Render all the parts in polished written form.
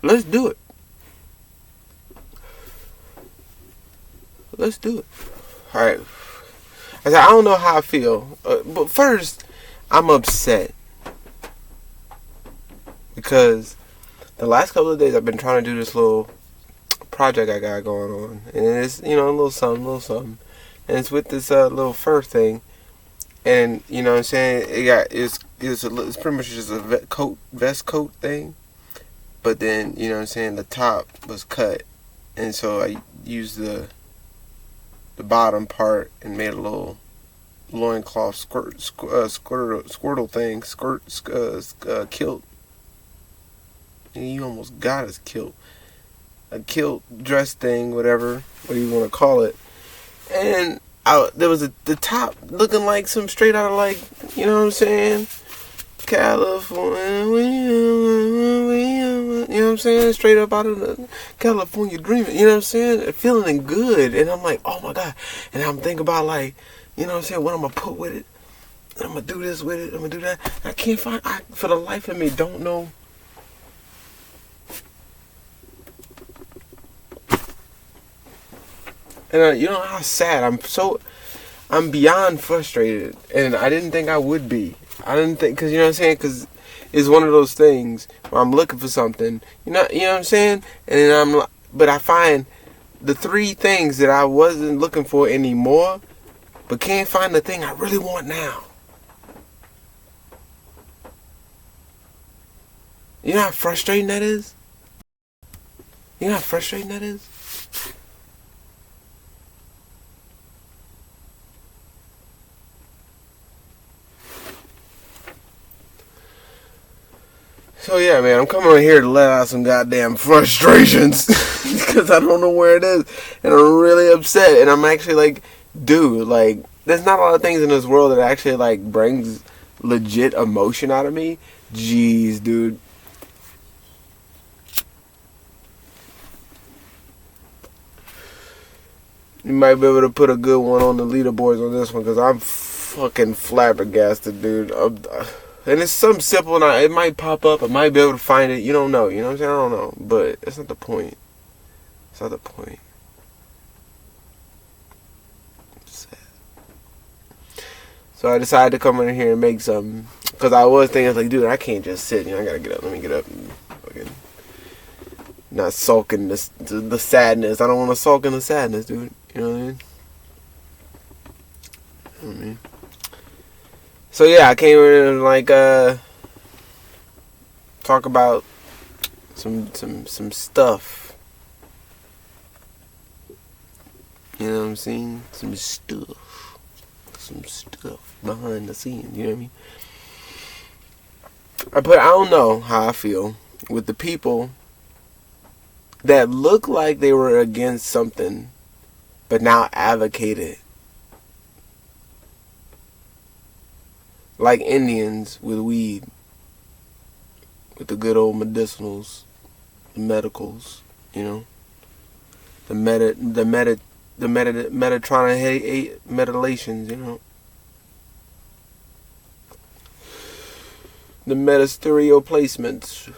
Let's do it. Let's do it. All right. I said, I don't know how I feel. But first, I'm upset. Because the last couple of days I've been trying to do this little project I got going on. And it's, a little something. And it's with this little fur thing. And, you know what I'm saying? It's pretty much just a vest coat thing. But then, you know what I'm saying, the top was cut. And so I used the bottom part and made a little loincloth squirtle thing, kilt. And you almost got his kilt. A kilt dress thing, whatever you want to call it. And there was the top looking like some straight out of, like, you know what I'm saying, California, you know what I'm saying, straight up out of the California dreaming, you know what I'm saying, feeling good. And I'm like, oh my God. And I'm thinking about, like, you know what I'm saying, what I'm going to put with it. I'm going to do this with it. I'm going to do that. I can't for the life of me, don't know. And you know how sad I'm beyond frustrated, and I didn't think I would be. I didn't think, because you know what I'm saying, because it's one of those things where I'm looking for something, you know what I'm saying, and then but I find the three things that I wasn't looking for anymore, but can't find the thing I really want now. You know how frustrating that is? You know how frustrating that is? So yeah, man, I'm coming on here to let out some goddamn frustrations because I don't know where it is, and I'm really upset. And I'm actually like, dude, like, there's not a lot of things in this world that actually like brings legit emotion out of me. Jeez, dude. You might be able to put a good one on the leaderboards on this one because I'm fucking flabbergasted, dude. And it's something simple, and it might pop up. I might be able to find it. You don't know. You know what I'm saying? I don't know. But that's not the point. It's not the point. Sad. So I decided to come in here and make something. Because I was thinking, like, dude, I can't just sit. I gotta get up. Let me get up and fucking not sulk in the sadness. I don't want to sulk in the sadness, dude. You know what I mean? You know what I mean? So yeah, I came in and like talk about some stuff. You know what I'm saying? Some stuff behind the scenes. You know what I mean? I don't know how I feel with the people that look like they were against something, but now advocate it. Like Indians with weed, with the good old medicinals, the medicals, you know, the Metatron metilations, you know, the metastereo placements.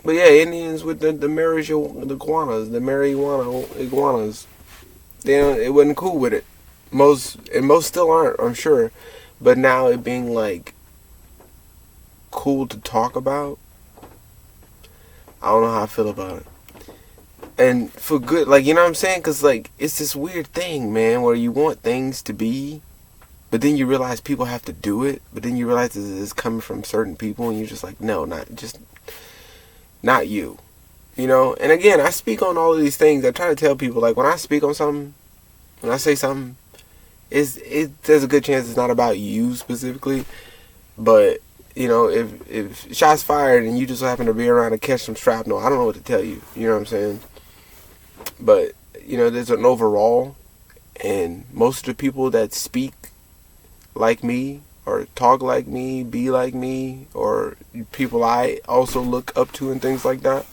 But yeah, Indians with the marijuana iguanas. It wasn't cool with it. Most still aren't, I'm sure. But now it being like cool to talk about, I don't know how I feel about it. And for good, like, you know what I'm saying? Because like, it's this weird thing, man, where you want things to be, but then you realize people have to do it, but then you realize it's coming from certain people, and you're just like, no, not you. You know, and again, I speak on all of these things. I try to tell people, like, when I speak on something, when I say something, there's a good chance it's not about you specifically. But, you know, if shots fired and you just happen to be around to catch some shrapnel, I don't know what to tell you. You know what I'm saying? But, you know, there's an overall, and most of the people that speak like me, or talk like me, be like me, or people I also look up to and things like that,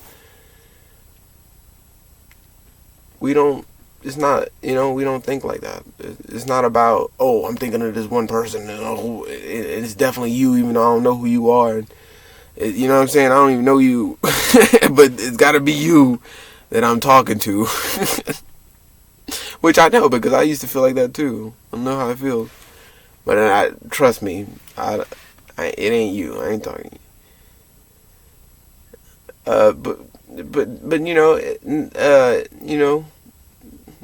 it's not, we don't think like that. It's not about, oh, I'm thinking of this one person, and it's definitely you, even though I don't know who you are. You know what I'm saying? I don't even know you, but it's got to be you that I'm talking to. Which I know, because I used to feel like that too. I know how it feels. But trust me, it ain't you. I ain't talking. But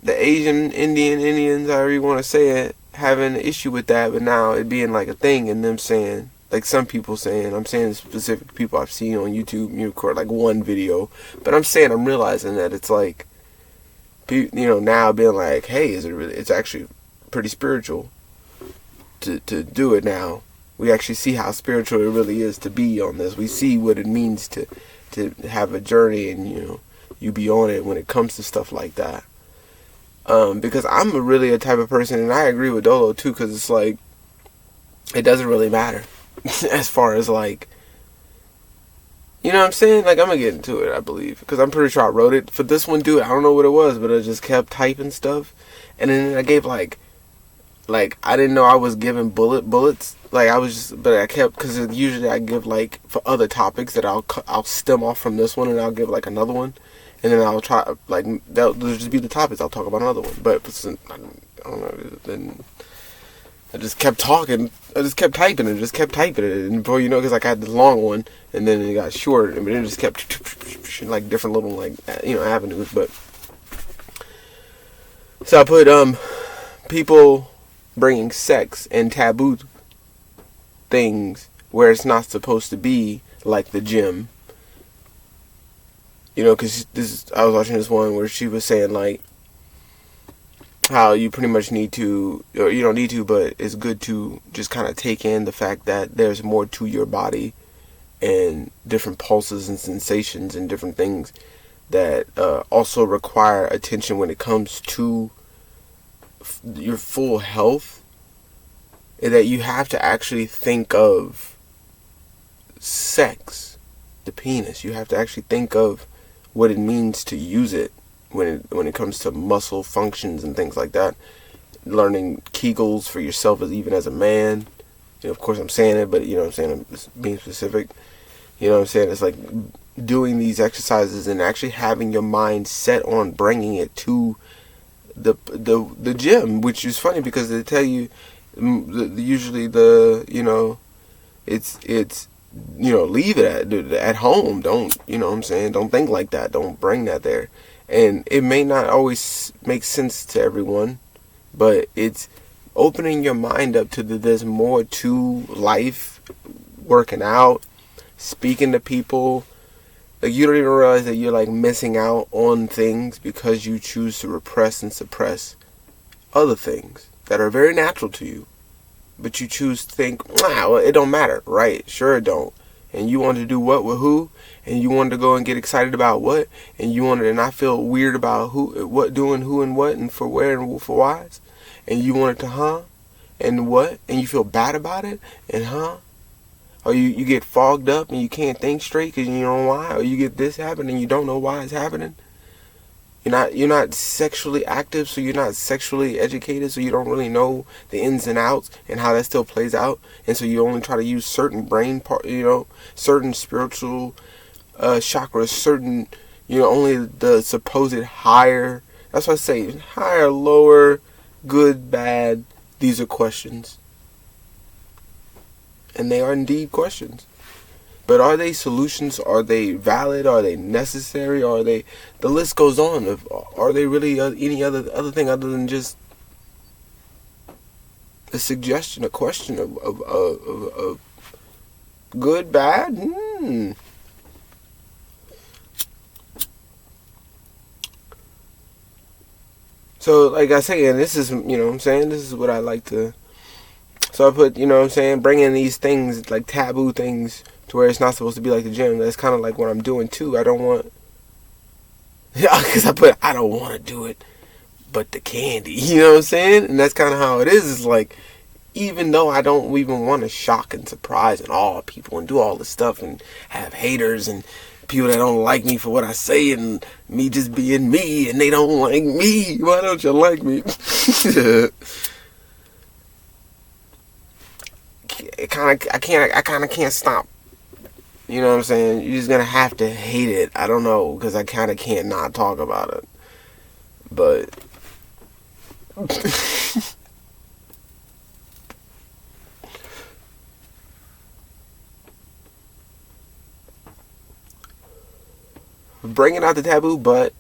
the Asian Indians, however you want to say it, having an issue with that, but now it being like a thing, and them saying, like some people saying, I'm saying specific people I've seen on YouTube, you record like one video, but I'm realizing that it's like, now being like, hey, is it really? It's actually pretty spiritual to do it now. We actually see how spiritual it really is to be on this. We see what it means to have a journey, and you be on it when it comes to stuff like that. Because I'm really a type of person, and I agree with Dolo too, because it's like, it doesn't really matter as far as like, you know what I'm saying? Like, I'm gonna get into it, I believe, because I'm pretty sure I wrote it for this one, dude. I don't know what it was, but I just kept typing stuff, and then I gave like I didn't know I was giving bullets. Like, I was just, but I kept, because usually I give like for other topics that I'll stem off from this one, and I'll give like another one, and then I'll try, like, that'll just be the topics. I'll talk about another one, but I don't know. Then I just kept talking. I just kept typing it. And before you know, because like I had this long one, and then it got short, and it just kept like different little like avenues. But so I put people bringing sex and taboo things where it's not supposed to be, like the gym. Because I was watching this one where she was saying like how you pretty much need to, or you don't need to, but it's good to just kind of take in the fact that there's more to your body and different pulses and sensations and different things that also require attention when it comes to your full health, and that you have to actually think of sex, the penis. You have to actually think of what it means to use it when it comes to muscle functions and things like that. Learning Kegels for yourself, even as a man. Of course I'm saying it, but I'm saying, I'm being specific. What I'm saying? It's like doing these exercises and actually having your mind set on bringing it to the gym, which is funny because they tell you usually it's leave it at home. Don't don't think like that. Don't bring that there. And it may not always make sense to everyone, but it's opening your mind up to there's more to life, working out, speaking to people. Like, you don't even realize that you're like missing out on things because you choose to repress and suppress other things that are very natural to you. But you choose to think, well, it don't matter, right? Sure it don't. And you want to do what with who? And you want to go and get excited about what? And you want to not feel weird about what doing who and what and for where and for whys? And you want it to and what? And you feel bad about it and Or you get fogged up and you can't think straight because you don't know why. Or you get this happen and you don't know why it's happening. You're not sexually active, so you're not sexually educated, so you don't really know the ins and outs and how that still plays out. And so you only try to use certain brain part, certain spiritual chakras, certain, only the supposed higher. That's what I say, higher, lower, good, bad. These are questions. And they are indeed questions. But are they solutions? Are they valid? Are they necessary? Are they? The list goes on. Are they really any other thing other than just a suggestion, a question of good, bad? So, like I say, and this is, what I'm saying, this is what I like to. So I put, bring in these things, like taboo things, to where it's not supposed to be like the gym. That's kind of like what I'm doing too. I don't want, because I don't want to do it, but the candy, you know what I'm saying? And that's kind of how it is. It's like, even though I don't even want to shock and surprise and awe people and do all this stuff and have haters and People that don't like me for what I say and me just being me, and they don't like me. Why don't you like me? I kind of can't stop. You know what I'm saying? You're just gonna have to hate it. I don't know, because I kind of can't not talk about it. But bringing out the taboo, but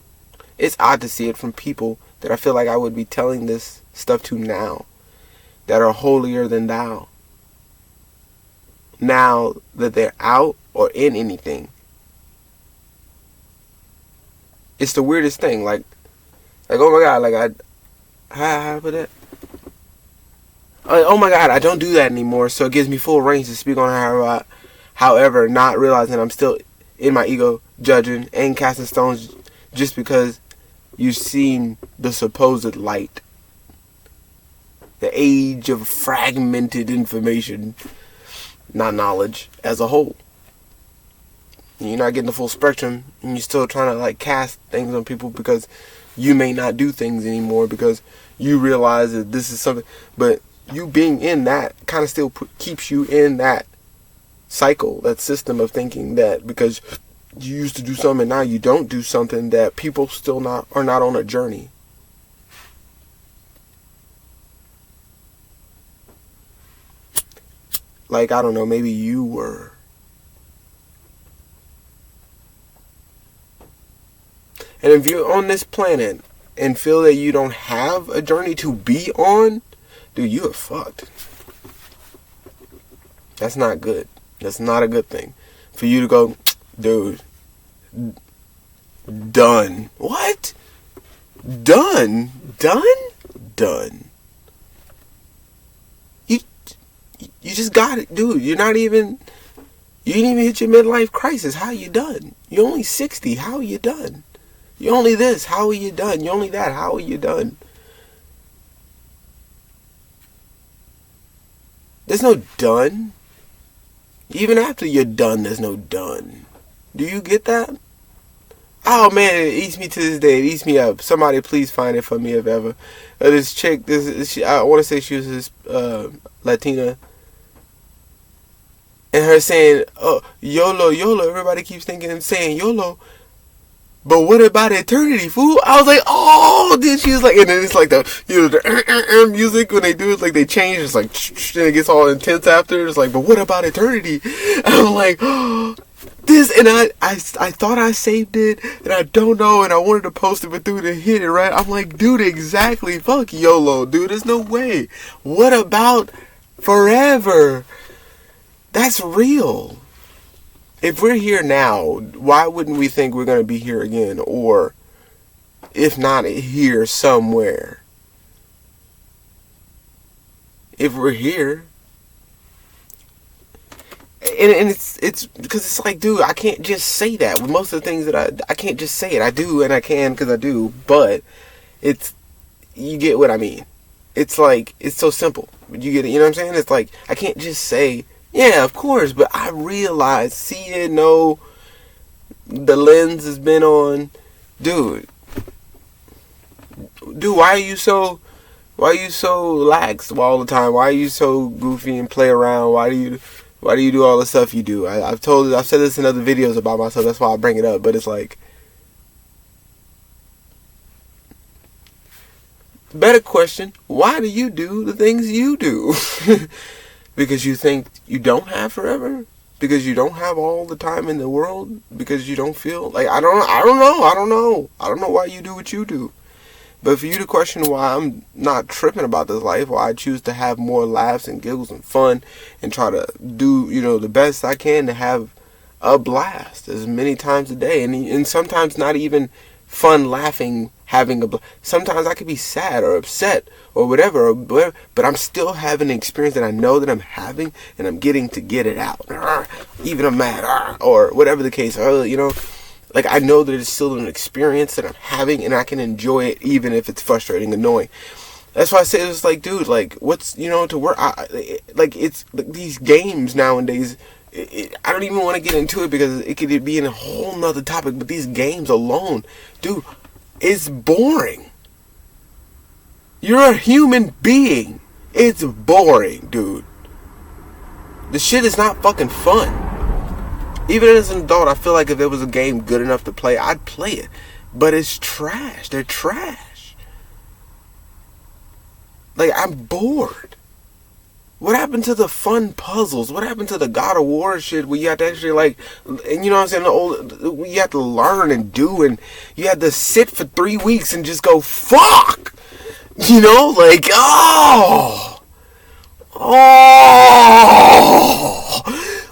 it's odd to see it from people that I feel like I would be telling this stuff to now, that are holier than thou. Now that they're out or in anything. It's the weirdest thing. Like oh my God, like how put it? Oh my God, I don't do that anymore, so it gives me full range to speak on however, not realizing I'm still in my ego, judging and casting stones just because you've seen the supposed light. The age of fragmented information, not knowledge as a whole. You're not getting the full spectrum, and you're still trying to like cast things on people because you may not do things anymore because you realize that this is something. But you being in that kind of still keeps you in that cycle, that system of thinking that because you used to do something and now you don't do something, that people still are not on a journey. Like, I don't know, maybe you were. And if you're on this planet and feel that you don't have a journey to be on, dude, you are fucked. That's not good. That's not a good thing. For you to go, dude, done. What? Done? Done. You just got it, dude. You didn't even hit your midlife crisis. How you done? You're only 60. How are you done? You're only this. How are you done? You're only that. How are you done? There's no done. Even after you're done, there's no done. Do you get that? Oh man, it eats me to this day. It eats me up. Somebody please find it for me if ever. This chick, I want to say she was this Latina. And her saying, oh, YOLO, YOLO. Everybody keeps thinking and saying YOLO. But what about eternity, fool? I was like, oh, then she was like, and then it's like the, the music when they do it, like they change, it's like, and it gets all intense after. It's like, but what about eternity? I'm like, oh, this, and I thought I saved it, and I don't know, and I wanted to post it, but dude, it hit it right. I'm like, dude, exactly, fuck YOLO, dude, there's no way. What about forever? That's real. If we're here now, why wouldn't we think we're going to be here again? Or, if not here, somewhere. If we're here. And it's because it's like, dude, I can't just say that. With most of the things that I can't just say it. I do, and I can because I do. But, you get what I mean. It's like, it's so simple. You get it, you know what I'm saying? It's like, I can't just say, yeah, of course, but I realize, see it, know, the lens has been on. Dude, why are you so lax all the time? Why are you so goofy and play around? Why do you do all the stuff you do? I've said this in other videos about myself, that's why I bring it up, but it's like, better question, why do you do the things you do? Because you think you don't have forever? Because you don't have all the time in the world? Because you don't feel like, I don't know why you do what you do. But for you to question why I'm not tripping about this life, why I choose to have more laughs and giggles and fun and try to do, the best I can to have a blast as many times a day, and sometimes not even fun, laughing, having a blast. Sometimes I could be sad or upset or whatever, but I'm still having an experience that I know that I'm having, and I'm getting to get it out. Even I'm mad, or whatever the case, like I know that it's still an experience that I'm having, and I can enjoy it even if it's frustrating, annoying. That's why I say it's like, dude, like what's to work? Like it's like these games nowadays. I don't even want to get into it because it could be in a whole nother topic. But these games alone, dude, it's boring. You're a human being. It's boring, dude. The shit is not fucking fun. Even as an adult, I feel like if there was a game good enough to play, I'd play it. But it's trash. They're trash. Like, I'm bored. What happened to the fun puzzles? What happened to the God of War shit where you had to actually, like, and you know what I'm saying? You had to learn and do, and you had to sit for 3 weeks and just go, fuck! You know, like, oh!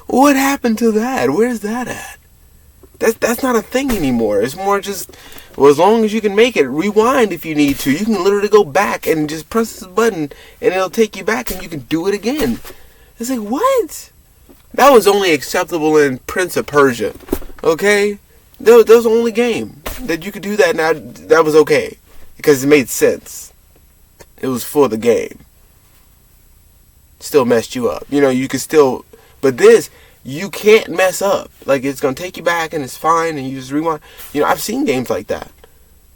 What happened to that? Where's that at? That's not a thing anymore. It's more just, well, as long as you can make it, rewind if you need to. You can literally go back and just press this button and it'll take you back and you can do it again. It's like, what? That was only acceptable in Prince of Persia. Okay? That was the only game that you could do that, and that was okay. Because it made sense. It was for the game. Still messed you up. You know, you could still, but this, you can't mess up. Like, it's going to take you back and it's fine and you just rewind. You know, I've seen games like that.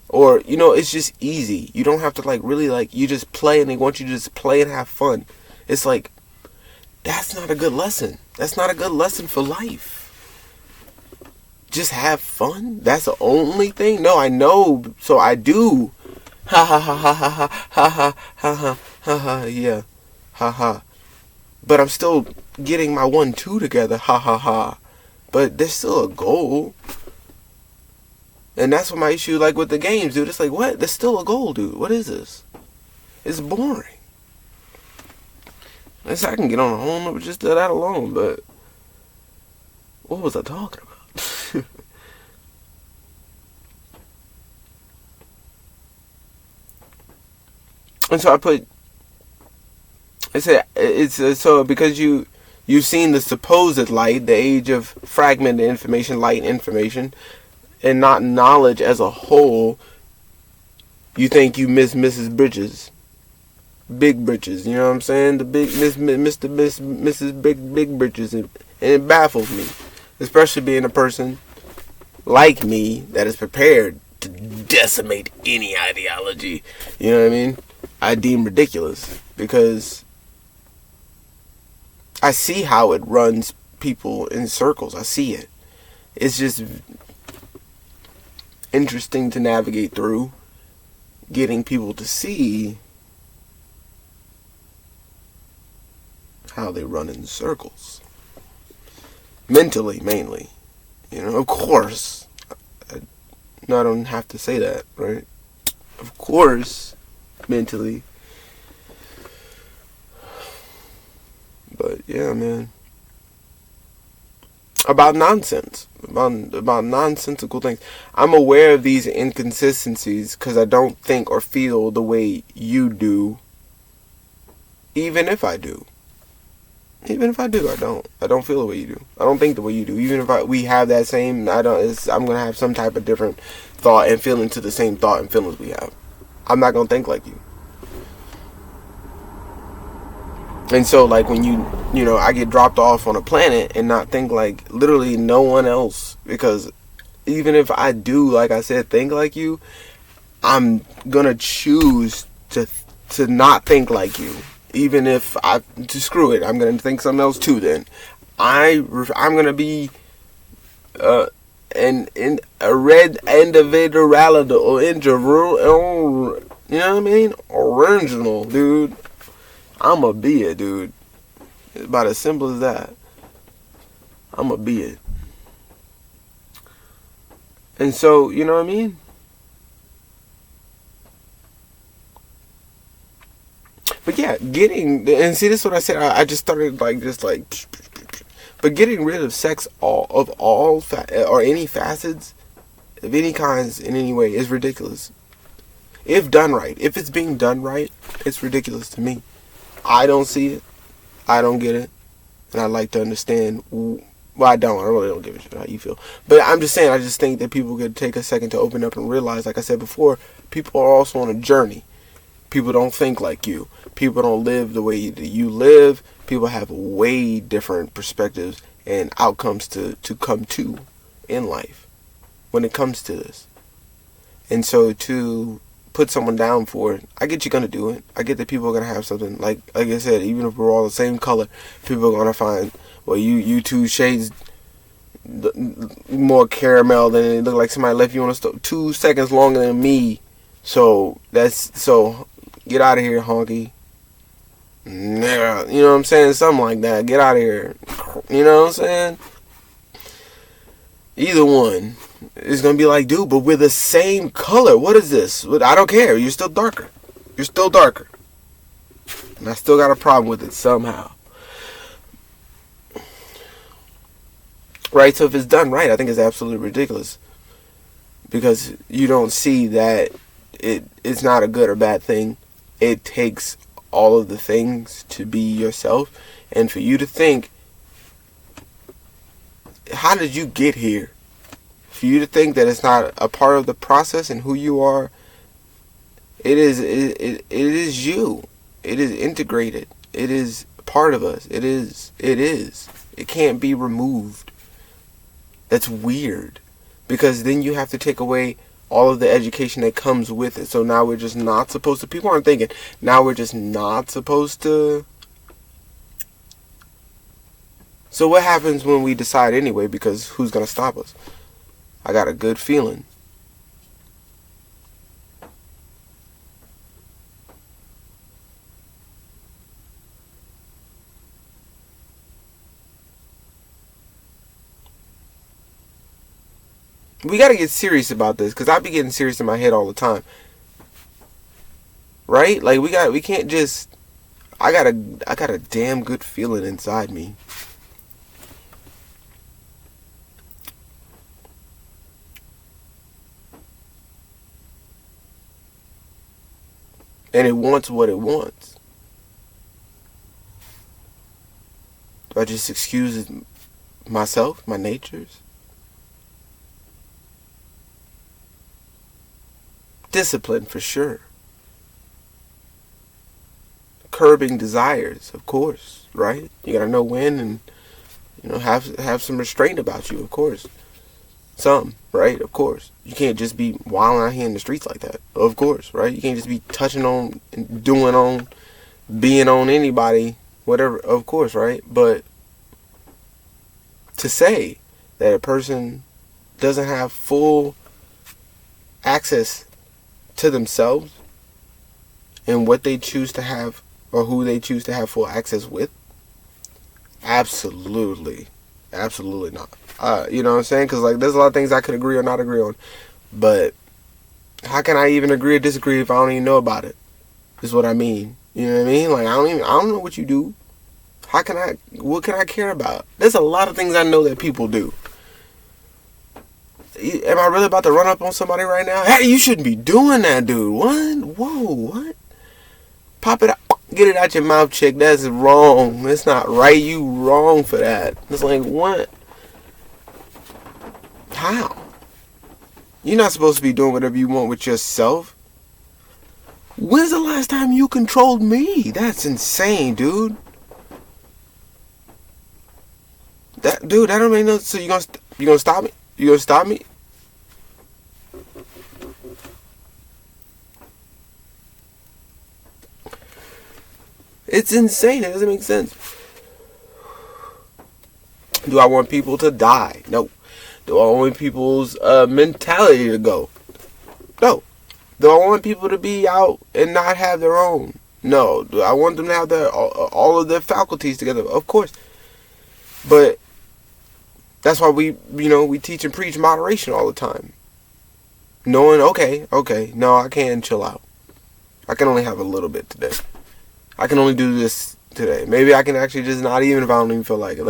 Or, you know, it's just easy. You don't have to, like, really, like, you just play and they want you to just play and have fun. It's like, that's not a good lesson. That's not a good lesson for life. Just have fun? That's the only thing? No, I know, so I do. Ha ha ha ha ha ha ha ha ha ha ha, yeah. Ha ha. But I'm still getting my 1-2 together, ha ha ha. But there's still a goal. And that's what my issue, like, with the games, dude. It's like, what? There's still a goal, dude. What is this? It's boring. I can get on a whole nother just that alone, but what was I talking about? And so so because you've seen the supposed light, the age of fragmented information, light information, and not knowledge as a whole, you think you miss Mrs. Bridges. Big Bridges, you know what I'm saying? The big Mrs. Big Bridges, and it baffles me, especially being a person like me that is prepared to decimate any ideology. You know what I mean? I deem ridiculous because I see how it runs people in circles. I see it. It's just interesting to navigate through, getting people to see how they run in circles. Mentally, mainly. You know, of course. I don't have to say that, right? Of course, mentally. But yeah, man. About nonsense. About nonsensical things. I'm aware of these inconsistencies because I don't think or feel the way you do. Even if I do. Even if I do, I don't. I don't feel the way you do. I don't think the way you do. Even if we have that same, I'm gonna have some type of different thought and feeling to the same thought and feelings we have. I'm not gonna think like you. And so, like, when you know, I get dropped off on a planet and not think like literally no one else, because even if I do, like I said, think like you, I'm gonna choose to not think like you. Even if screw it, I'm gonna think something else too. Then I'm gonna be in a red individuality or introvert. You know what I mean? Original, dude. I'ma be it, dude. It's about as simple as that. I'ma be it. And so, you know what I mean? But yeah, and see, this is what I said. I just started but getting rid of sex or any facets of any kinds in any way is ridiculous. If done right, if it's being done right, it's ridiculous to me. I don't see it. I don't get it. And I'd like to understand. Well, I really don't give a shit how you feel. But I'm just saying, I just think that people could take a second to open up and realize, like I said before, people are also on a journey. People don't think like you. People don't live the way you live. People have way different perspectives and outcomes to come to in life when it comes to this. And so to put someone down for it, I get you're gonna do it. I get that people are gonna have something like I said, even if we're all the same color, people are gonna find, well, you two shades more caramel than it look like somebody left you on the stove 2 seconds longer than me. So get out of here, honky. Yeah, you know what I'm saying? Something like that. Get out of here. You know what I'm saying? Either one. It's going to be like, dude, but we're the same color. What is this? I don't care. You're still darker. You're still darker. And I still got a problem with it somehow. Right? So if it's done right, I think it's absolutely ridiculous. Because you don't see that it's not a good or bad thing. It takes all of the things to be yourself. And for you to think, how did you get here? For you to think that it's not a part of the process and who you are, it is you. It is integrated. It is part of us. It is. It can't be removed. That's weird. Because then you have to take away all of the education that comes with it. So now we're just not supposed to, people aren't thinking, now we're just not supposed to. So what happens when we decide anyway? Because who's going to stop us? I got a good feeling. We got to get serious about this, because I be getting serious in my head all the time. Right? Like we can't just, I got a damn good feeling inside me. And it wants what it wants. Do I just excuse myself, my natures? Discipline, for sure. Curbing desires, of course, right? You gotta know when, and have some restraint about you, of course. Some, right? Of course. You can't just be wilding out here in the streets like that, of course, right? You can't just be touching on, doing on, being on anybody, whatever, of course, right? But to say that a person doesn't have full access to themselves and what they choose to have, or who they choose to have full access with, absolutely not. You know what I'm saying? Because like, there's a lot of things I could agree or not agree on, but how can I even agree or disagree if I don't even know about it? Is what I mean. You know what I mean? Like, I don't know what you do. What can I care about? There's a lot of things I know that people do. Am I really about to run up on somebody right now? Hey, you shouldn't be doing that, dude. What? Whoa, what? Pop it out. Get it out your mouth, chick. That's wrong. That's not right. You wrong for that. It's like, what? How? You're not supposed to be doing whatever you want with yourself. When's the last time you controlled me? That's insane, dude. That don't make no sense. So you gonna stop me? You gonna stop me? It's insane. It doesn't make sense. Do I want people to die? No. Do I want people's mentality to go? No. Do I want people to be out and not have their own? No. Do I want them to have all of their faculties together? Of course. But that's why we teach and preach moderation all the time. Knowing, okay, no, I can't chill out. I can only have a little bit today. I can only do this today. Maybe I can actually just not even if I don't even feel like it.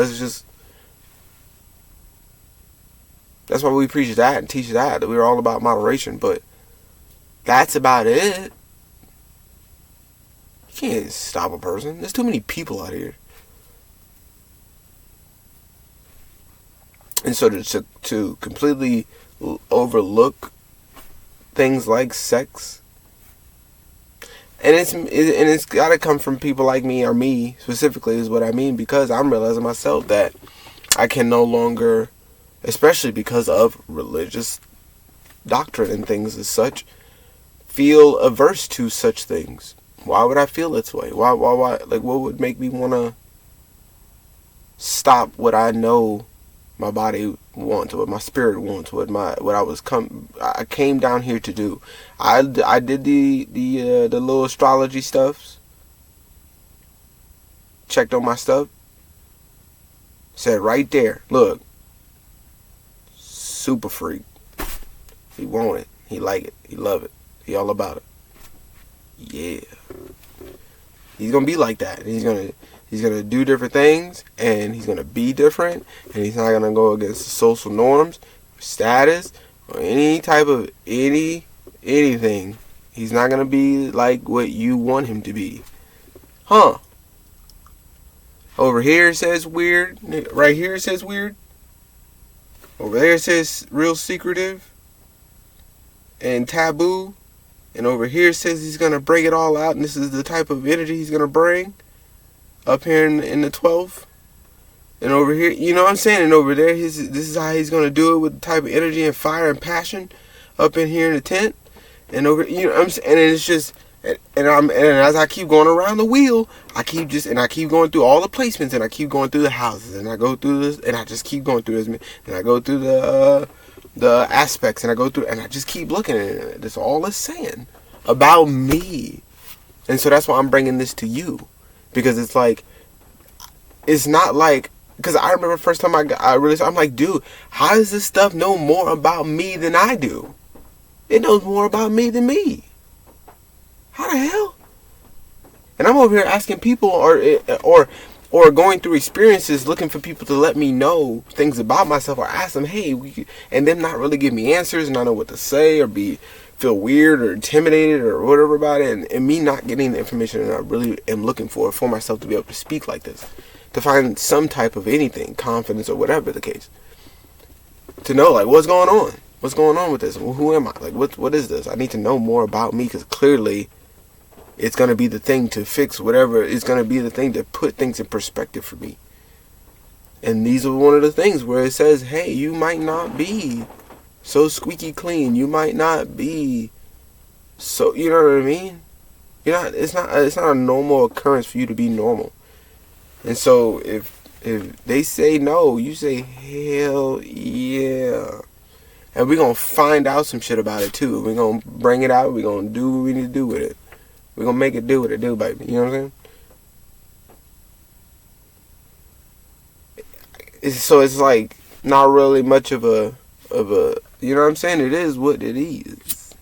That's why we preach that and teach that we're all about moderation. But that's about it. You can't stop a person. There's too many people out here. And so to completely overlook things like sex, and it's got to come from people like me, or me specifically is what I mean, because I'm realizing myself that I can no longer, especially because of religious doctrine and things as such, feel averse to such things. Why would I feel this way? Why? Like, what would make me want to stop what I know my body wants, what my spirit wants, what I came down here to do. I did the little astrology stuffs. Checked on my stuff. Said right there, look, super freak. He want it. He like it. He love it. He all about it. Yeah. He's gonna be like that. He's gonna do different things, and he's gonna be different, and he's not gonna go against the social norms, status, or any type of anything. He's not gonna be like what you want him to be. Huh. Over here it says weird. Right here it says weird. Over there it says real secretive and taboo. And over here it says he's going to bring it all out. And this is the type of energy he's going to bring up here in the 12th. And over here, you know what I'm saying? And over there, this is how he's going to do it with the type of energy and fire and passion up in here in the tent. And over, you know what I'm saying? And it's just... And as I keep going around the wheel, I keep going through all the placements, and I keep going through the houses, and I go through this, and I just keep going through this, and I go through the aspects, and I go through, and I just keep looking at it. That's all it's saying about me, and so that's why I'm bringing this to you, because it's like, it's not like, because I remember the first time I'm like, dude, how does this stuff know more about me than I do? It knows more about me than me. How the hell? And I'm over here asking people or going through experiences looking for people to let me know things about myself, or ask them, hey, and them not really give me answers, and I know what to say, or feel weird or intimidated or whatever about it, and me not getting the information that I really am looking for myself to be able to speak like this, to find some type of anything, confidence or whatever the case, to know like what's going on. What's going on with this? Well, who am I? Like, what is this? I need to know more about me, because clearly it's going to be the thing to fix whatever. It's going to be the thing to put things in perspective for me. And these are one of the things where it says, hey, you might not be so squeaky clean. You might not be so, you know what I mean? It's not a normal occurrence for you to be normal. And so if they say no, you say, hell yeah. And we're going to find out some shit about it too. We're going to bring it out. We're going to do what we need to do with it. We're going to make it do what it do, baby. You know what I'm saying? So it's like not really much of a, you know what I'm saying? It is what it is.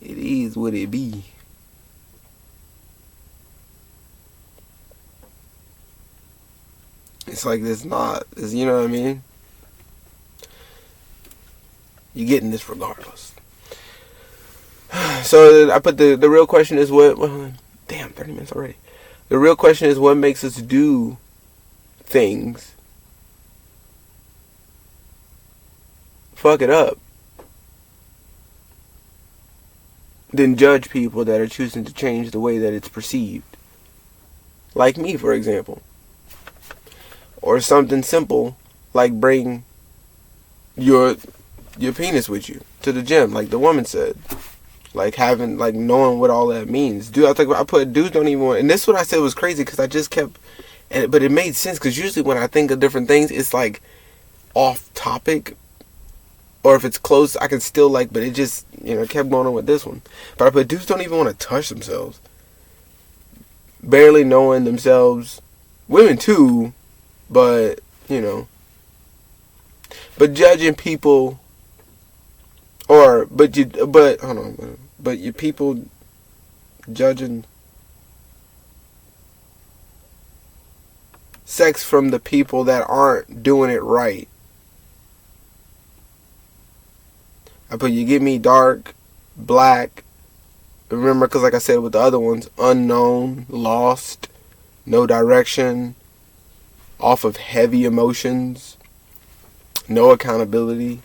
It is what it be. It's like you know what I mean? You're getting this regardless. So I put the real question is damn, 30 minutes already. The real question is what makes us do things, fuck it up, then judge people that are choosing to change the way that it's perceived. Like me, for example. Or something simple like bring your penis with you to the gym, like the woman said. Like having, like knowing what all that means. Dude, I put dudes don't even want, and this is what I said was crazy, because I just kept, but it made sense, because usually when I think of different things, it's like off topic, or if it's close, I can still like, but it just, kept going on with this one. But I put dudes don't even want to touch themselves. Barely knowing themselves. Women too, but, but judging people, but your people judging sex from the people that aren't doing it right. I put, you get me dark, black, remember, because like I said with the other ones, unknown, lost, no direction, off of heavy emotions, no accountability.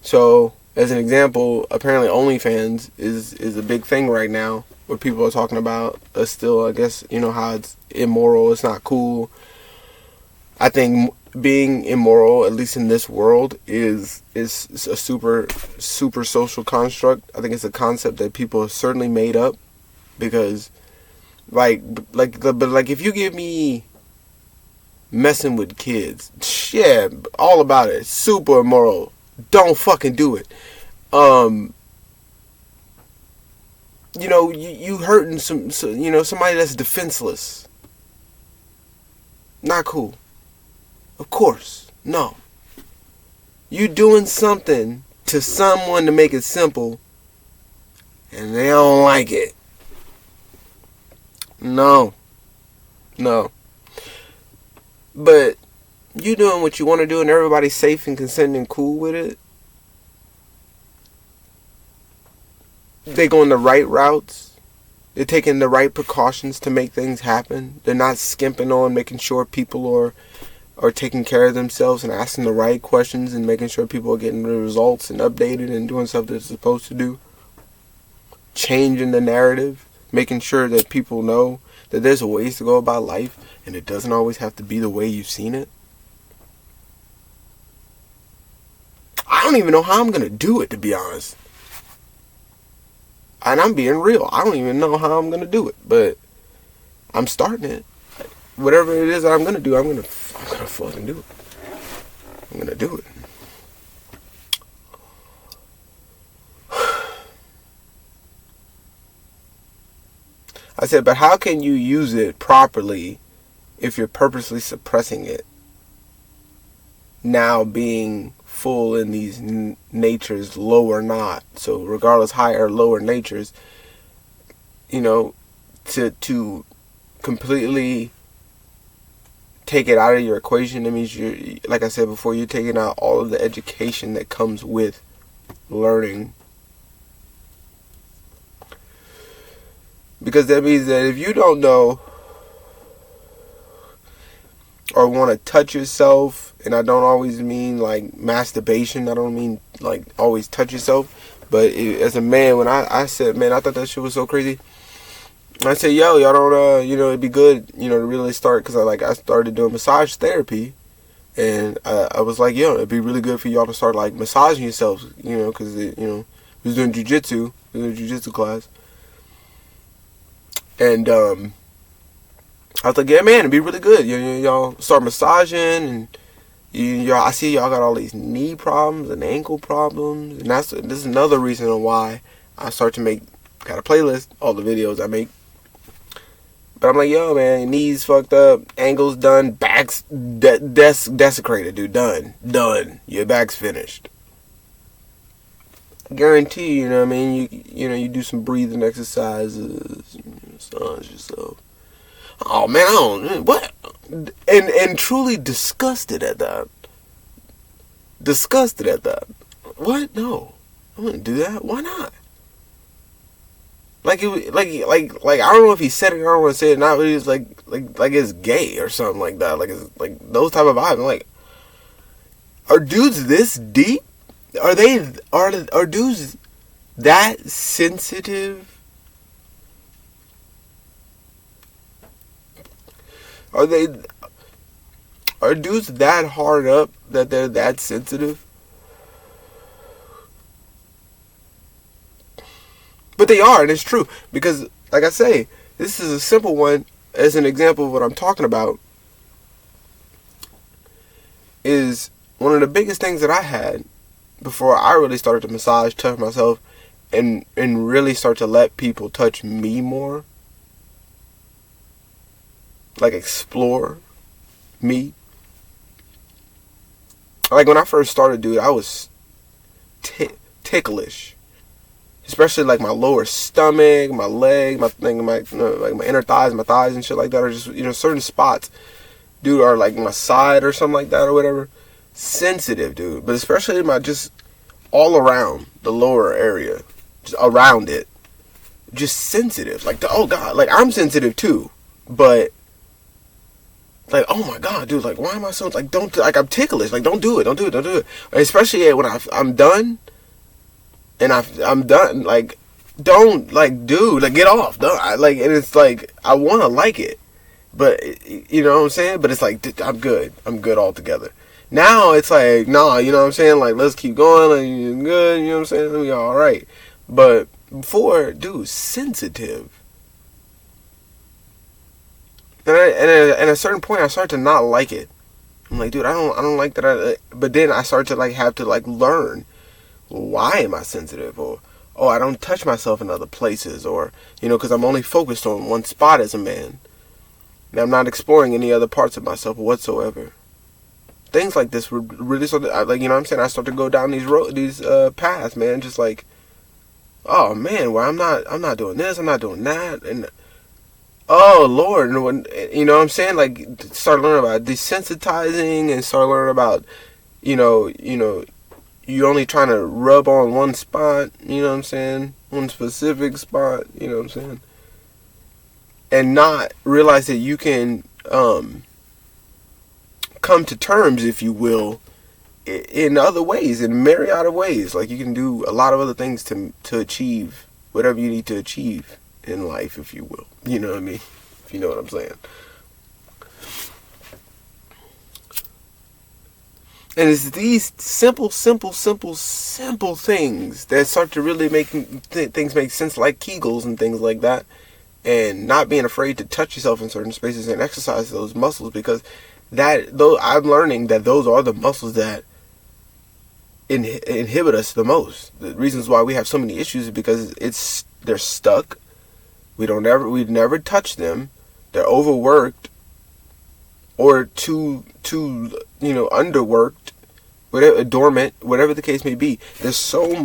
So, as an example, apparently OnlyFans is a big thing right now, where people are talking about still, I guess, how it's immoral, it's not cool. I think being immoral, at least in this world, is a super social construct. I think it's a concept that people have certainly made up, because but if you give me messing with kids, yeah, all about it, super immoral, don't fucking do it. You hurting somebody that's defenseless, not cool. Of course, no. You doing something to someone to make it simple, and they don't like it. No. But you doing what you want to do, and everybody's safe and consenting and cool with it. They going the right routes. They're taking the right precautions to make things happen. They're not skimping on making sure people are taking care of themselves and asking the right questions and making sure people are getting the results and updated and doing stuff they're supposed to do. Changing the narrative, making sure that people know that there's a ways to go about life and it doesn't always have to be the way you've seen it. I don't even know how I'm going to do it, to be honest. And I'm being real. I don't even know how I'm going to do it, but I'm starting it. Whatever it is that I'm going to do, I'm going to fucking do it. I'm going to do it. I said, but how can you use it properly if you're purposely suppressing it? Now being full in these natures, low or not. So regardless, higher or lower natures, to completely take it out of your equation. That means you're, like I said before, you're taking out all of the education that comes with learning. Because that means that if you don't know or want to touch yourself, and I don't always mean like masturbation, I don't mean like always touch yourself, but as a man, when I said, man, I thought that shit was so crazy. I said, y'all don't, it'd be good, to really start, because I started doing massage therapy, and I was like, it'd be really good for y'all to start like massaging yourselves, because we was doing jujitsu class. And I was like, yeah, man, it'd be really good. Y'all start massaging, and I see y'all got all these knee problems and ankle problems, and this is another reason why I start to got a playlist, all the videos I make. But I'm like, yo, man, your knees fucked up, ankles done, back's desecrated, dude, done, your back's finished. Guarantee, you know what I mean? You do some breathing exercises, massage yourself. Oh man, I don't what, and truly disgusted at that. What? No, I wouldn't do that. Why not? Like I don't know if he said it. I don't want to say it. Not, but he was like it's gay or something like that. Like it's like those type of vibes. I'm like, are dudes this deep? Are dudes that sensitive? Are dudes that hard up that they're that sensitive? But they are, and it's true, because like I say, this is a simple one as an example of what I'm talking about. Is one of the biggest things that I had before I really started to massage, touch myself, and really start to let people touch me more. Like explore me. Like when I first started, dude, I was ticklish. Especially like my lower stomach, my leg, my inner thighs, my thighs and shit like that, or just certain spots, dude, are like my side or something like that or whatever. Sensitive, dude. But especially my just all around the lower area, just around it, just sensitive. Like oh god, like I'm sensitive too, but like oh my god, dude, like why am I so like don't like I'm ticklish, like don't do it. Especially when I'm done. And I'm done. Like, don't, like, dude, like, get off. Don't, and it's like, I want to like it. But, you know what I'm saying? But it's like, I'm good. I'm good altogether. Now it's like, nah, you know what I'm saying? Like, let's keep going. Like, you're good, you know what I'm saying? We all right. But before, dude, sensitive. And at a certain point, I started to not like it. I'm like, dude, I don't like that. But then I started to like have to like learn, why am I sensitive? Or, oh, I don't touch myself in other places. Or, you know, because I'm only focused on one spot as a man. And I'm not exploring any other parts of myself whatsoever. Things like this were really sort of, like, you know what I'm saying? I start to go down these paths, man. Just like, oh man, well, I'm not doing this, I'm not doing that, and oh Lord, and when, you know what I'm saying? Like, start learning about desensitizing and start learning about, you only trying to rub on one spot, you know what I'm saying? One specific spot, you know what I'm saying? And not realize that you can come to terms, if you will, in other ways, in myriad of ways. Like, you can do a lot of other things to achieve whatever you need to achieve in life, if you will. You know what I mean? If you know what I'm saying. And it's these simple things that start to really make things make sense, like Kegels and things like that. And not being afraid to touch yourself in certain spaces and exercise those muscles, because I'm learning that those are the muscles that inhibit us the most. The reasons why we have so many issues is because they're stuck. We never touch them. They're overworked or too underworked, whatever, dormant, whatever the case may be. There's so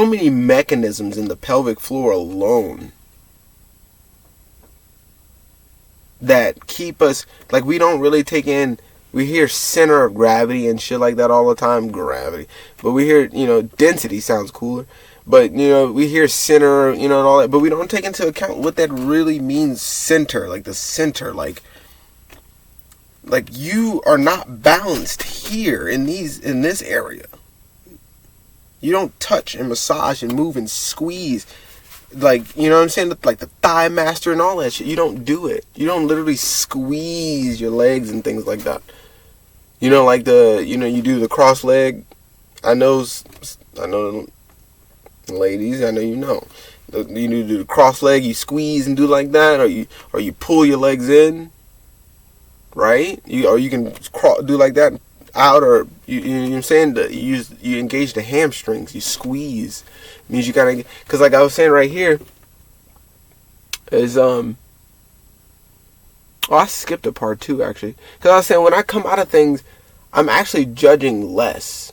many mechanisms in the pelvic floor alone that keep us, like, we don't really take in. We hear center of gravity and shit like that all the time, gravity. But we hear, density sounds cooler. But, we hear center, and all that. But we don't take into account what that really means, center. Like, the center, like you are not balanced here in this area. You don't touch and massage and move and squeeze. Like, you know what I'm saying? Like the thigh master and all that shit. You don't do it. You don't literally squeeze your legs and things like that. Like you do the cross leg. I know ladies, I know you know. You do the cross leg, you squeeze and do like that, or you pull your legs in, right? You can do like that out, or you know what I'm saying? You engage the hamstrings, you squeeze. It means you gotta, because like I was saying right here, is I skipped a part too, actually. Because I was saying, when I come out of things, I'm actually judging less.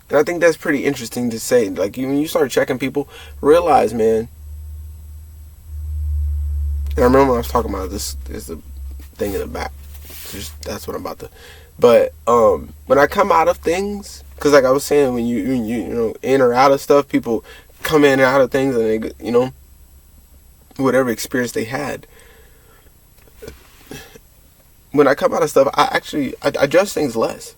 And I think that's pretty interesting to say. Like, when you start checking people, realize, man. And I remember when I was talking about this, is the thing in the back. That's what I'm about to. But when I come out of things, because like I was saying, when you in or out of stuff, people come in and out of things, and they, whatever experience they had. When I come out of stuff, I judge things less.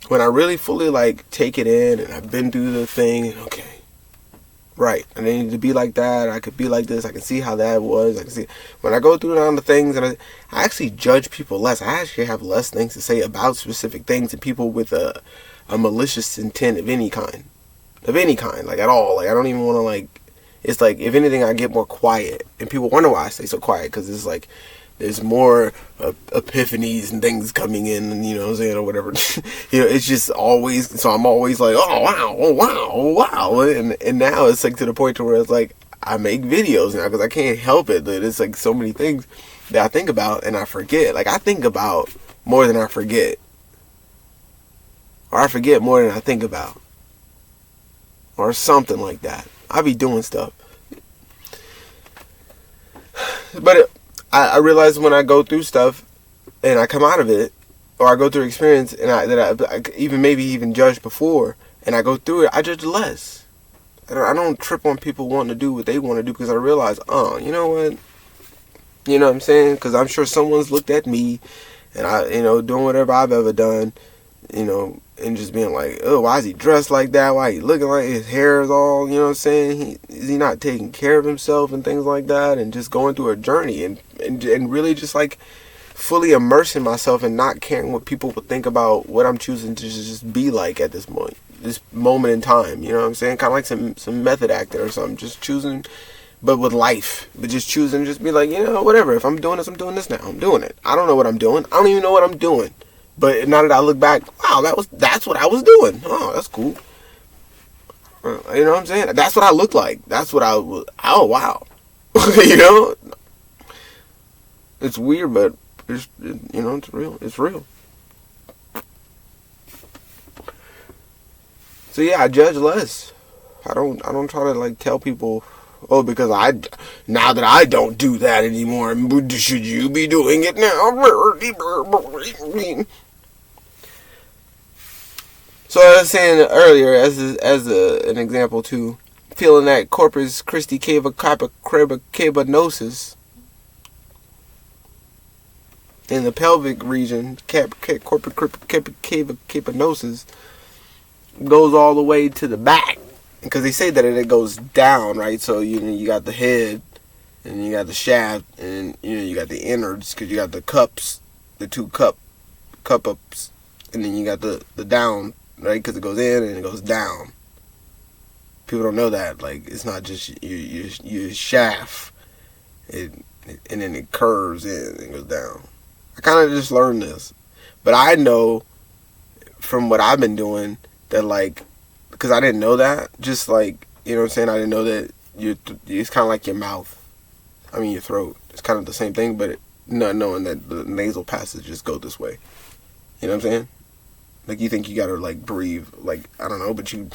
When I really fully like take it in, and I've been through the thing, okay, right, I need to be like that. I could be like this. I can see how that was. I can see when I go through down the things, and I actually judge people less. I actually have less things to say about specific things and people with a malicious intent of any kind, like at all. Like, I don't even want to like. It's like, if anything, I get more quiet, and people wonder why I stay so quiet, because it's like there's more epiphanies and things coming in, and what I'm saying, or whatever. It's just always, so I'm always like, oh wow, and now it's like to the point to where it's like I make videos now because I can't help it. Dude. It's like so many things that I think about and I forget. Like, I think about more than I forget, or I forget more than I think about, or something like that. I be doing stuff, but I realize when I go through stuff and I come out of it, or I go through experience and I even judged before, and I go through it, I judge less. I don't trip on people wanting to do what they want to do, because I realize, you know what? You know what I'm saying? Because I'm sure someone's looked at me and I, doing whatever I've ever done, and just being like, oh, why is he dressed like that? Why he looking like his hair is all, you know what I'm saying? Is he not taking care of himself and things like that? And just going through a journey and really just like fully immersing myself and not caring what people would think about what I'm choosing to just be like at this moment in time. You know what I'm saying? Kind of like some method acting or something. Just choosing, but with life. But just choosing, just be like, whatever. If I'm doing this, I'm doing this now. I'm doing it. I don't know what I'm doing. I don't even know what I'm doing. But now that I look back, wow, that's what I was doing. Oh, that's cool. You know what I'm saying? That's what I looked like. That's what I was. Oh, wow. It's weird, but it's real. It's real. So yeah, I judge less. I don't try to like tell people, oh, because now that I don't do that anymore, should you be doing it now? So I was saying earlier, as an example too, feeling that corpus Christi cavernosus in the pelvic region, corpus cavernosus, goes all the way to the back, because they say that it goes down, right? So you got the head, and you got the shaft, and you got the innards, because you got the cups, the two cup ups, and then you got the down. Right, because it goes in and it goes down. People don't know that. Like, it's not just your shaft, and then it curves in and goes down. I kind of just learned this, but I know from what I've been doing that, like, because I didn't know that. Just like, you know what I'm saying. I didn't know that it's kind of like your mouth. I mean, your throat. It's kind of the same thing, but not knowing that the nasal passages go this way. You know what I'm saying? Like, you think you gotta, like, breathe, like, I don't know, but you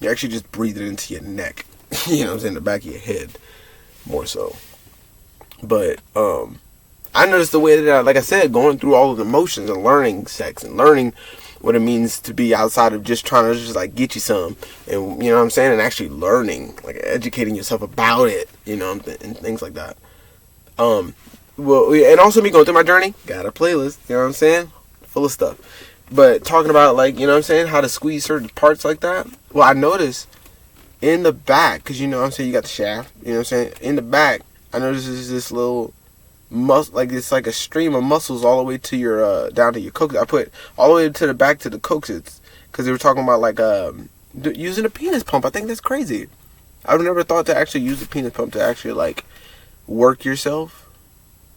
actually just breathe it into your neck. You know what I'm saying? The back of your head, more so. But, I noticed the way that, like I said, going through all of the motions and learning sex and learning what it means to be outside of just trying to just, like, get you some. And, you know what I'm saying? And actually learning, like, educating yourself about it, and things like that. Well, and also me going through my journey, got a playlist, you know what I'm saying? Full of stuff. But talking about, like, you know what I'm saying, how to squeeze certain parts like that. Well, I noticed in the back, because, you know what I'm saying, you got the shaft, you know what I'm saying. In the back, I noticed there's this little muscle, like, it's like a stream of muscles all the way to your, down to your coccyx. I put all the way to the back to the coccyx, because they were talking about, like, using a penis pump. I think that's crazy. I've never thought to actually use a penis pump to actually, like, work yourself,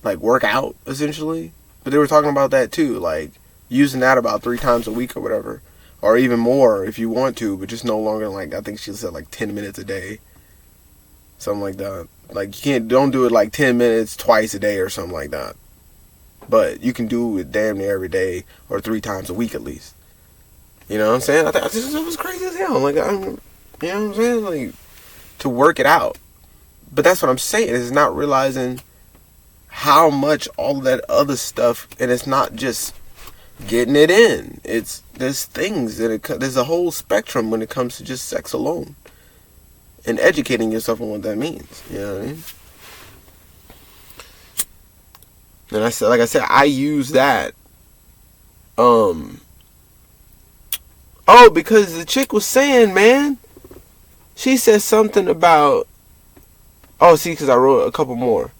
like, work out, essentially. But they were talking about that, too, like, using that about 3 times a week or whatever. Or even more if you want to, but just no longer, like, I think she said, like, 10 minutes a day. Something like that. Like, don't do it, like, 10 minutes twice a day or something like that. But you can do it damn near every day or 3 times a week at least. You know what I'm saying? I thought this was crazy as hell. Like, you know what I'm saying? Like, to work it out. But that's what I'm saying, is not realizing how much all that other stuff, and it's not just getting it in. There's things there's a whole spectrum when it comes to just sex alone, and educating yourself on what that means. You know what I mean? And like I said, I use that. Because the chick was saying, man, she said something about. Because I wrote a couple more.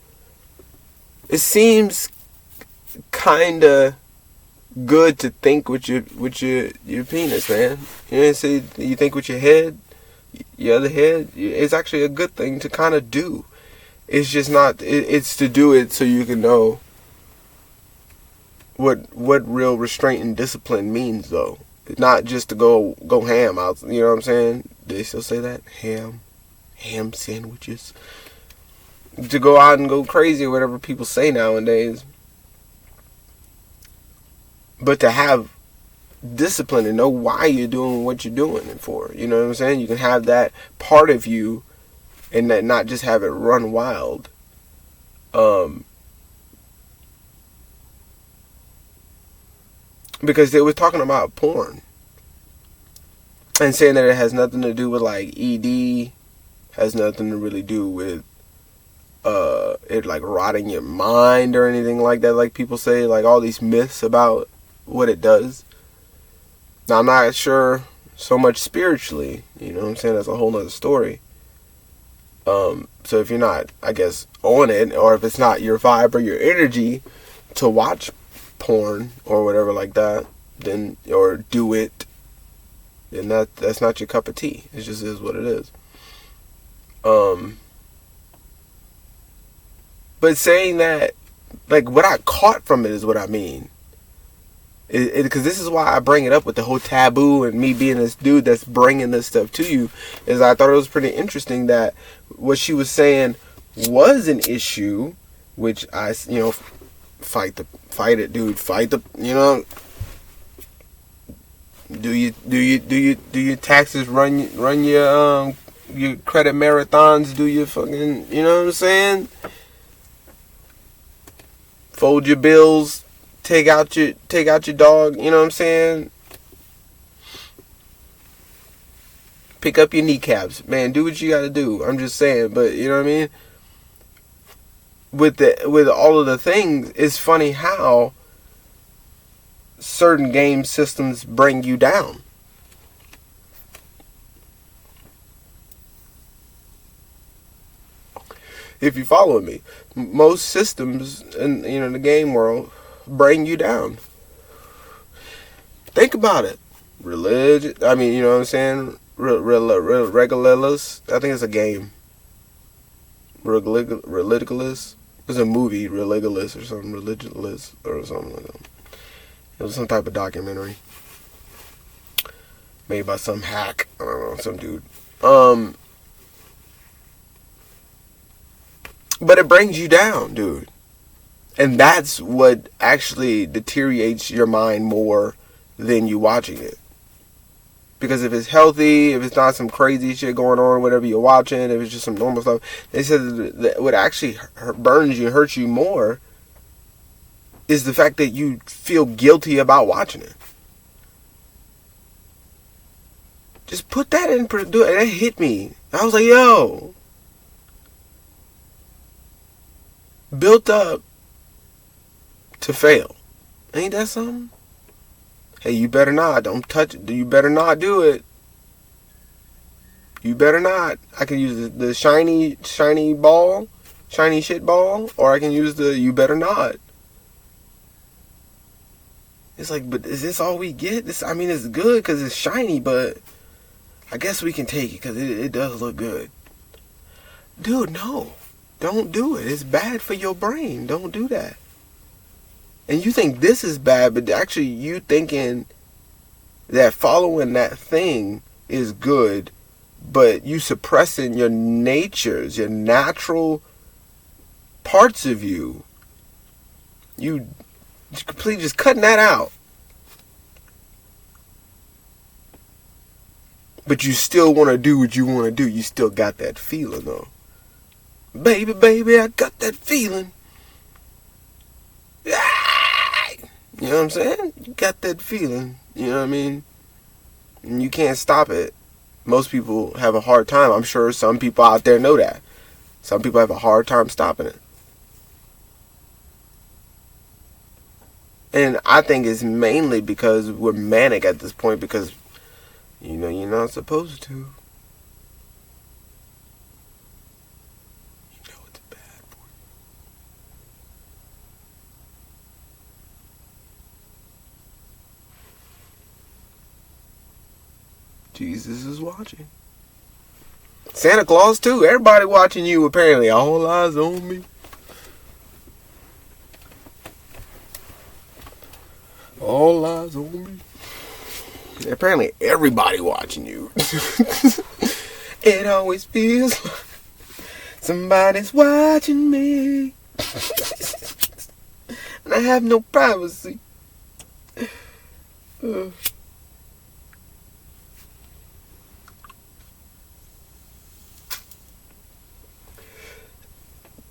It seems kinda good to think with your penis, man. You know, say you think with your head, your other head. It's actually a good thing to kind of do. It's just not. It's to do it so you can know what real restraint and discipline means, though. It's not just to go ham out. You know what I'm saying? Do they still say that? Ham sandwiches. To go out and go crazy or whatever people say nowadays. But to have discipline and know why you're doing what you're doing it for. You know what I'm saying? You can have that part of you and that not just have it run wild. Because they were talking about porn. And saying that it has nothing to do with, like, ED. Has nothing to really do with it, like, rotting your mind or anything like that. Like people say, like, all these myths about what it does. Now, I'm not sure so much spiritually, you know what I'm saying? That's a whole nother story. So if you're not, I guess, on it, or if it's not your vibe or your energy to watch porn or whatever like that, then, or do it, then that's not your cup of tea. It just is what it is. But saying that, like, what I caught from it is what I mean. Because this is why I bring it up with the whole taboo and me being this dude that's bringing this stuff to you, is I thought it was pretty interesting that what she was saying was an issue, which I, fight it, dude, fight the, do your taxes, run your credit marathons, do your fucking, you know what I'm saying? Fold your bills. Take out your dog, you know what I'm saying? Pick up your kneecaps. Man, do what you gotta do. I'm just saying, but you know what I mean? With all of the things, it's funny how certain game systems bring you down. If you follow me, most systems in the game world bring you down. Think about it. Religion. I mean, you know what I'm saying? Regulus. I think it's a game. Religulous. It was a movie, Religulous or something. Religulous or something like that. It was some type of documentary made by some hack. I don't know, some dude. But it brings you down, dude. And that's what actually deteriorates your mind more than you watching it. Because if it's healthy, if it's not some crazy shit going on, whatever you're watching, if it's just some normal stuff, they said that what actually burns you, hurts you more, is the fact that you feel guilty about watching it. Just put that in, that hit me. I was like, yo. Built up to fail. Ain't that something? Hey, you better not. Don't touch it. You better not do it. You better not. I can use the shiny ball, shiny shit ball, or I can use the you better not. It's like, but is this all we get? This, I mean, it's good because it's shiny, but I guess we can take it because it does look good. Dude, no. Don't do it. It's bad for your brain. Don't do that. And you think this is bad, but actually you thinking that following that thing is good, but you suppressing your natures, your natural parts of you. You completely just cutting that out. But you still want to do what you want to do. You still got that feeling, though. Baby, I got that feeling. You know what I'm saying? You got that feeling. You know what I mean? And you can't stop it. Most people have a hard time. I'm sure some people out there know that. Some people have a hard time stopping it. And I think it's mainly because we're manic at this point because, you're not supposed to. It's bad for you. Jesus is watching. Santa Claus too. Everybody watching you apparently. All eyes on me. All eyes on me. Apparently everybody watching you. It always feels like somebody's watching me. And I have no privacy.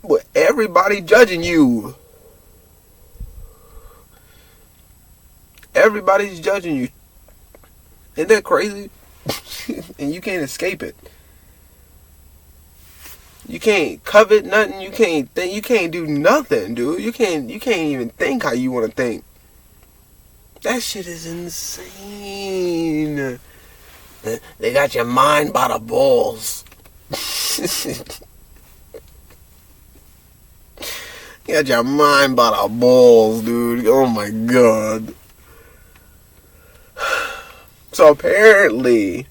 But everybody judging you. Everybody's judging you. Isn't that crazy? And you can't escape it. You can't covet nothing. You can't think. You can't do nothing, dude. You can't even think how you want to think. That shit is insane. They got your mind by the balls. You got your mind by the balls, dude. Oh my god. So apparently,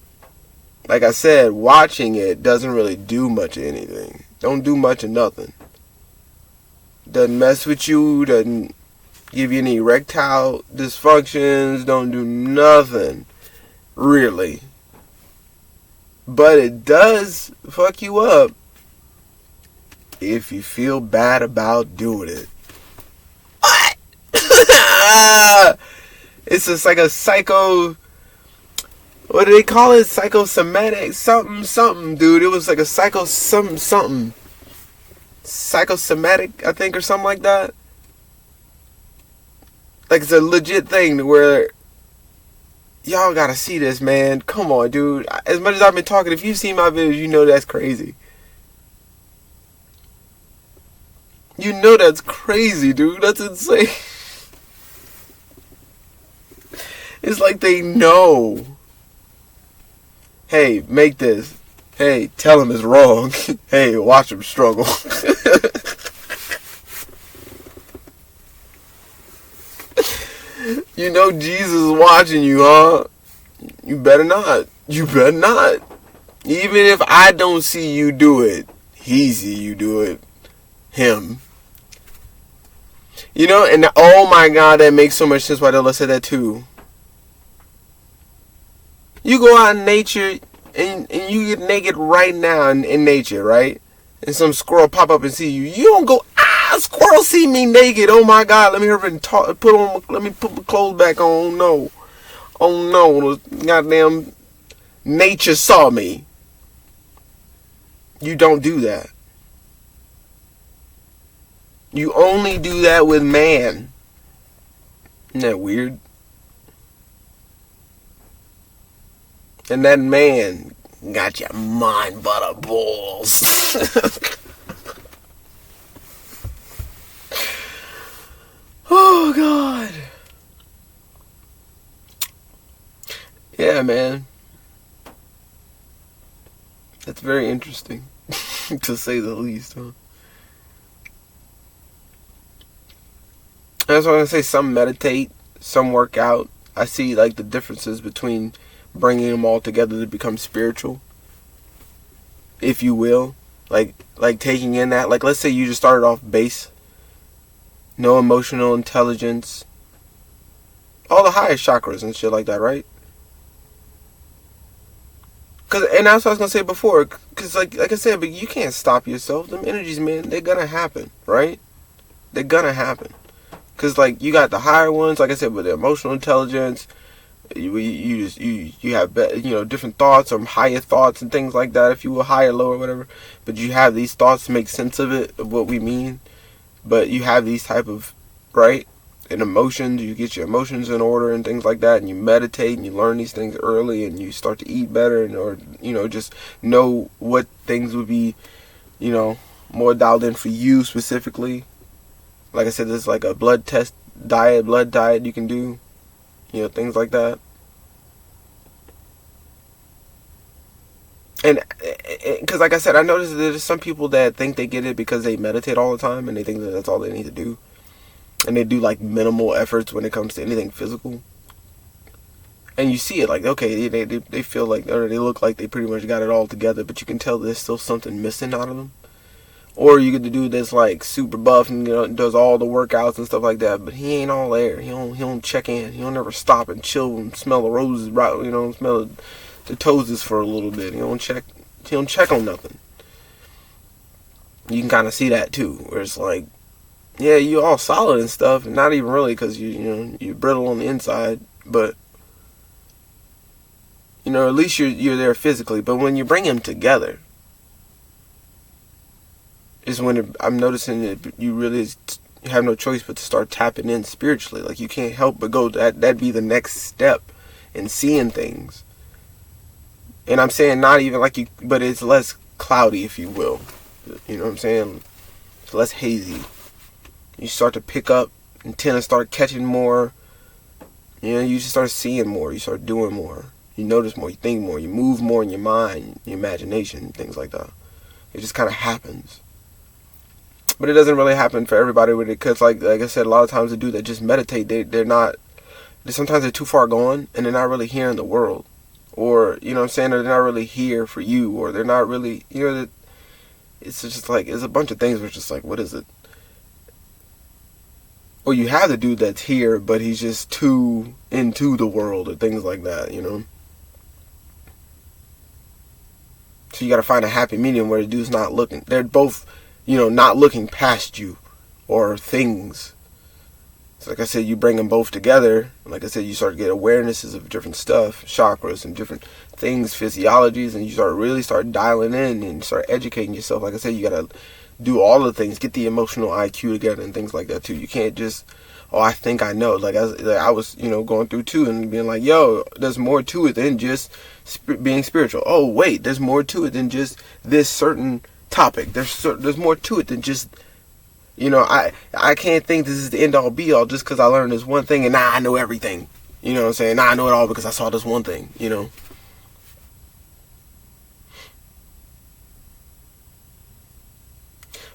like I said, watching it doesn't really do much of anything. Don't do much of nothing. Doesn't mess with you, doesn't give you any erectile dysfunctions, don't do nothing. Really. But it does fuck you up if you feel bad about doing it. What? It's just like a psycho... What do they call it? Psychosomatic something, dude. It was like a something. Psychosomatic, I think, or something like that. Like, it's a legit thing where y'all gotta see this, man. Come on, dude. As much as I've been talking, if you've seen my videos, you know that's crazy. You know that's crazy, dude. That's insane. It's like they know. Hey, make this. Hey, tell him it's wrong. Hey, watch him struggle. You know Jesus is watching you, huh? You better not. You better not. Even if I don't see you do it, he see you do it. Him. You know, and oh my god, that makes so much sense why Della said that too. You go out in nature and you get naked right now in nature, right? And some squirrel pop up and see you. You don't go, squirrel see me naked. Oh my god, let me hurry and let me put my clothes back on. No. Oh no, goddamn nature saw me. You don't do that. You only do that with man. Isn't that weird? And that man got your mind by the balls. Oh, God. Yeah, man. That's very interesting, to say the least, huh? That's why I'm going to say some meditate, some work out. I see, like, the differences between bringing them all together to become spiritual, if you will. Like taking in that, like, let's say you just started off base, no emotional intelligence, all the highest chakras and shit like that, right? And that's what I was gonna say before, cause like I said, but you can't stop yourself. Them energies, man, they're gonna happen, right? They're gonna happen, cause like you got the higher ones, like I said, with the emotional intelligence. You have different thoughts or higher thoughts and things like that, if you will, higher, lower, whatever. But you have these thoughts to make sense of it, of what we mean. But you have these type of, right, and emotions. You get your emotions in order and things like that, and you meditate and you learn these things early, and you start to eat better, and or just know what things would be, more dialed in for you specifically. Like I said, there's like a blood diet you can do. Things like that. And because, like I said, I noticed that there's some people that think they get it because they meditate all the time and they think that that's all they need to do. And they do, like, minimal efforts when it comes to anything physical. And you see it, like, okay, they feel like, or they look like they pretty much got it all together, but you can tell there's still something missing out of them. Or you get the dude that's like super buff and does all the workouts and stuff like that, but he ain't all there. He don't check in. He don't ever stop and chill and smell the roses, right? Smell the toes for a little bit. He don't check on nothing. You can kind of see that too, where it's like, yeah, you all solid and stuff, and not even really, because you're brittle on the inside, but at least you're there physically. But when you bring them together, is when I'm noticing that you really have no choice but to start tapping in spiritually. Like, you can't help but go, that'd be the next step in seeing things. And I'm saying not even like you, but it's less cloudy, if you will. You know what I'm saying? It's less hazy. You start to pick up and tend to start catching more You know, you just start seeing more, you start doing more, you notice more, you think more, you move more in your mind, your imagination, things like that. It just kind of happens. But it doesn't really happen for everybody with it, because like I said, a lot of times the dudes that just meditate, they're not, sometimes they're too far gone, and they're not really here in the world. Or, you know what I'm saying, or they're not really here for you, or they're not really, you know, it's just like, it's a bunch of things where it's just like, what is it? Or you have the dude that's here, but he's just too into the world, or things like that, you know? So you gotta find a happy medium where the dude's not looking, they're both, you know, not looking past you, or things. So like I said, you bring them both together. Like I said, you start to get awarenesses of different stuff, chakras and different things, physiologies, and you start dialing in and start educating yourself. Like I said, you gotta do all the things, get the emotional IQ together and things like that too. You can't just, oh, I think I know. Like I was, you know, going through too and being like, yo, there's more to it than just being spiritual. Oh wait, there's more to it than just this certain topic. There's more to it than just, you know, I can't think this is the end all be all just because I learned this one thing and now I know everything. You know what I'm saying? Now I know it all because I saw this one thing, you know.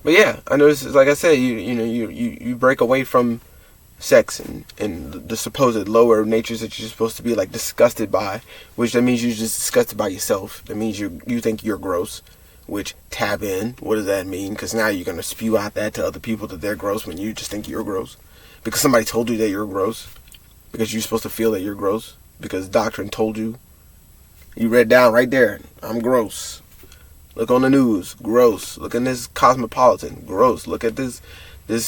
But yeah, I know this is, like I said, you break away from sex and the supposed lower natures that you're supposed to be like disgusted by, which that means you're just disgusted by yourself. That means you think you're gross, which tab in. What does that mean? Because now you're gonna spew out that to other people that they're gross when you just think you're gross, because somebody told you that you're gross, because you're supposed to feel that you're gross, because doctrine told you. You read down right there, I'm gross. Look on the news, gross. Look in this Cosmopolitan, gross. Look at this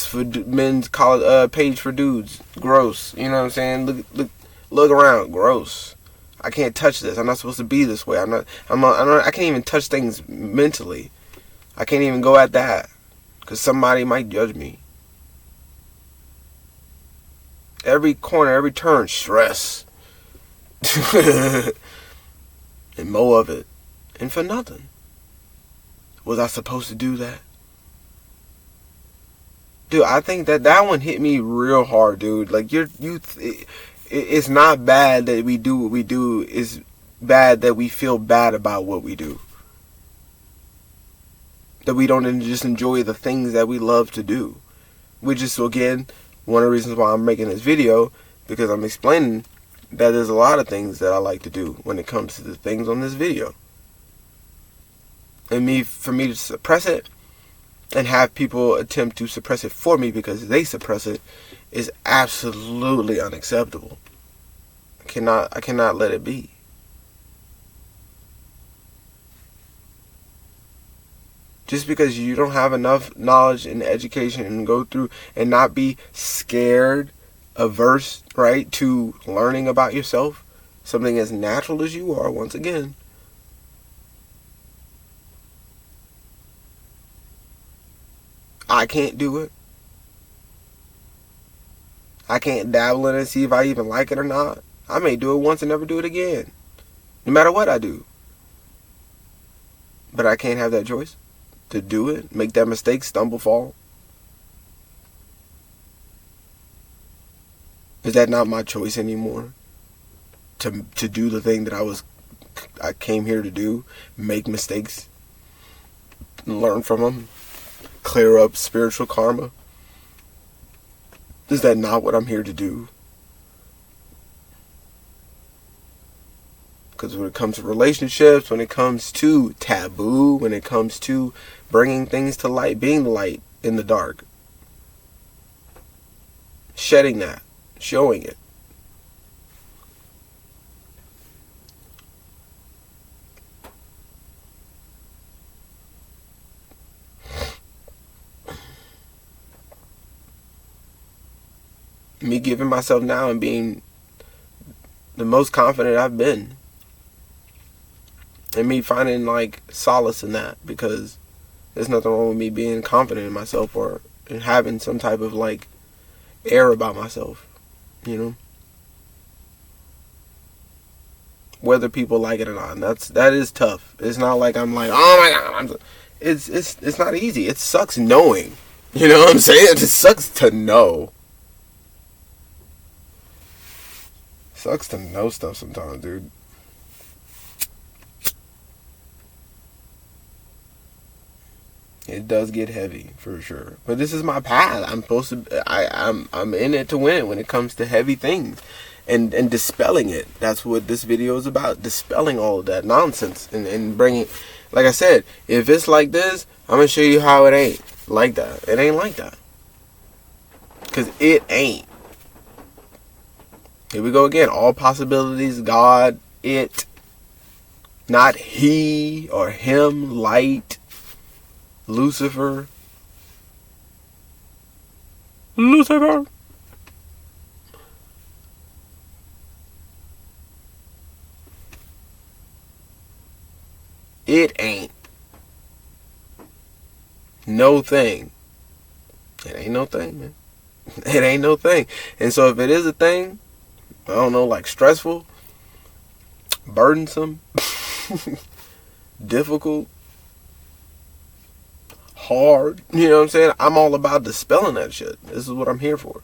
for men's college page for dudes, gross. You know what I'm saying? Look around, gross. I can't touch this. I'm not supposed to be this way. I can't even touch things mentally. I can't even go at that because somebody might judge me. Every corner, every turn, stress. And more of it, and for nothing. Was I supposed to do that? Dude, I think that one hit me real hard, dude. Like, it's not bad that we do what we do. It's bad that we feel bad about what we do. That we don't just enjoy the things that we love to do. Which is, again, one of the reasons why I'm making this video. Because I'm explaining that there's a lot of things that I like to do when it comes to the things on this video. And for me to suppress it and have people attempt to suppress it for me because they suppress it is absolutely unacceptable. I cannot let it be. Just because you don't have enough knowledge and education and go through and not be scared, averse, right, to learning about yourself, something as natural as you are, once again. I can't do it. I can't dabble in it and see if I even like it or not. I may do it once and never do it again. No matter what I do. But I can't have that choice to do it, make that mistake, stumble, fall. Is that not my choice anymore? To do the thing that I came here to do, make mistakes, learn from them, clear up spiritual karma? Is that not what I'm here to do? Because when it comes to relationships, when it comes to taboo, when it comes to bringing things to light, being the light in the dark, shedding that, showing it. Me giving myself now and being the most confident I've been. And me finding like solace in that, because there's nothing wrong with me being confident in myself or having some type of like air about myself, you know. Whether people like it or not, and that is tough. It's not like I'm like, oh my god, it's not easy. It sucks knowing, you know what I'm saying? It just sucks to know. sucks to know stuff sometimes, dude. It does get heavy for sure, but this is my path. I'm supposed to. I'm in it to win it when it comes to heavy things, and dispelling it. That's what this video is about. Dispelling all of that nonsense and bringing. Like I said, if it's like this, I'm gonna show you how it ain't like that. It ain't like that, cause it ain't. Here we go again. All possibilities. God, it, not he or him. Light. Lucifer. It ain't no thing. It ain't no thing, man. It ain't no thing. And so if it is a thing, I don't know, like stressful, burdensome, difficult, hard, you know what I'm saying? I'm all about dispelling that shit. This is what I'm here for.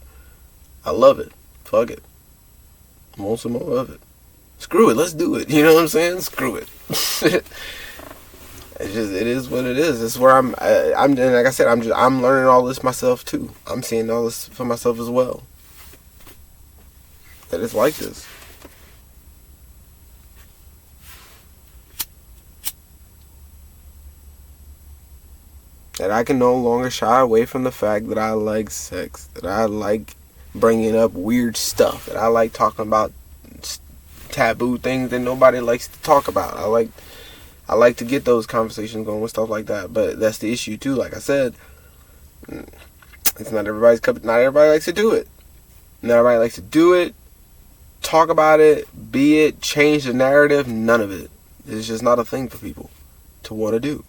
I love it. Fuck it. I want some more of it. Screw it. Let's do it. You know what I'm saying? Screw it. It's just, it is what it is. It's where I'm like I said, I'm learning all this myself too. I'm seeing all this for myself as well. That it's like this. That I can no longer shy away from the fact that I like sex, that I like bringing up weird stuff, that I like talking about taboo things that nobody likes to talk about. I like to get those conversations going with stuff like that. But that's the issue too. Like I said, it's not everybody's cup. Not everybody likes to do it. Not everybody likes to do it. Talk about it, be it, change the narrative. None of it. It's just not a thing for people to want to do.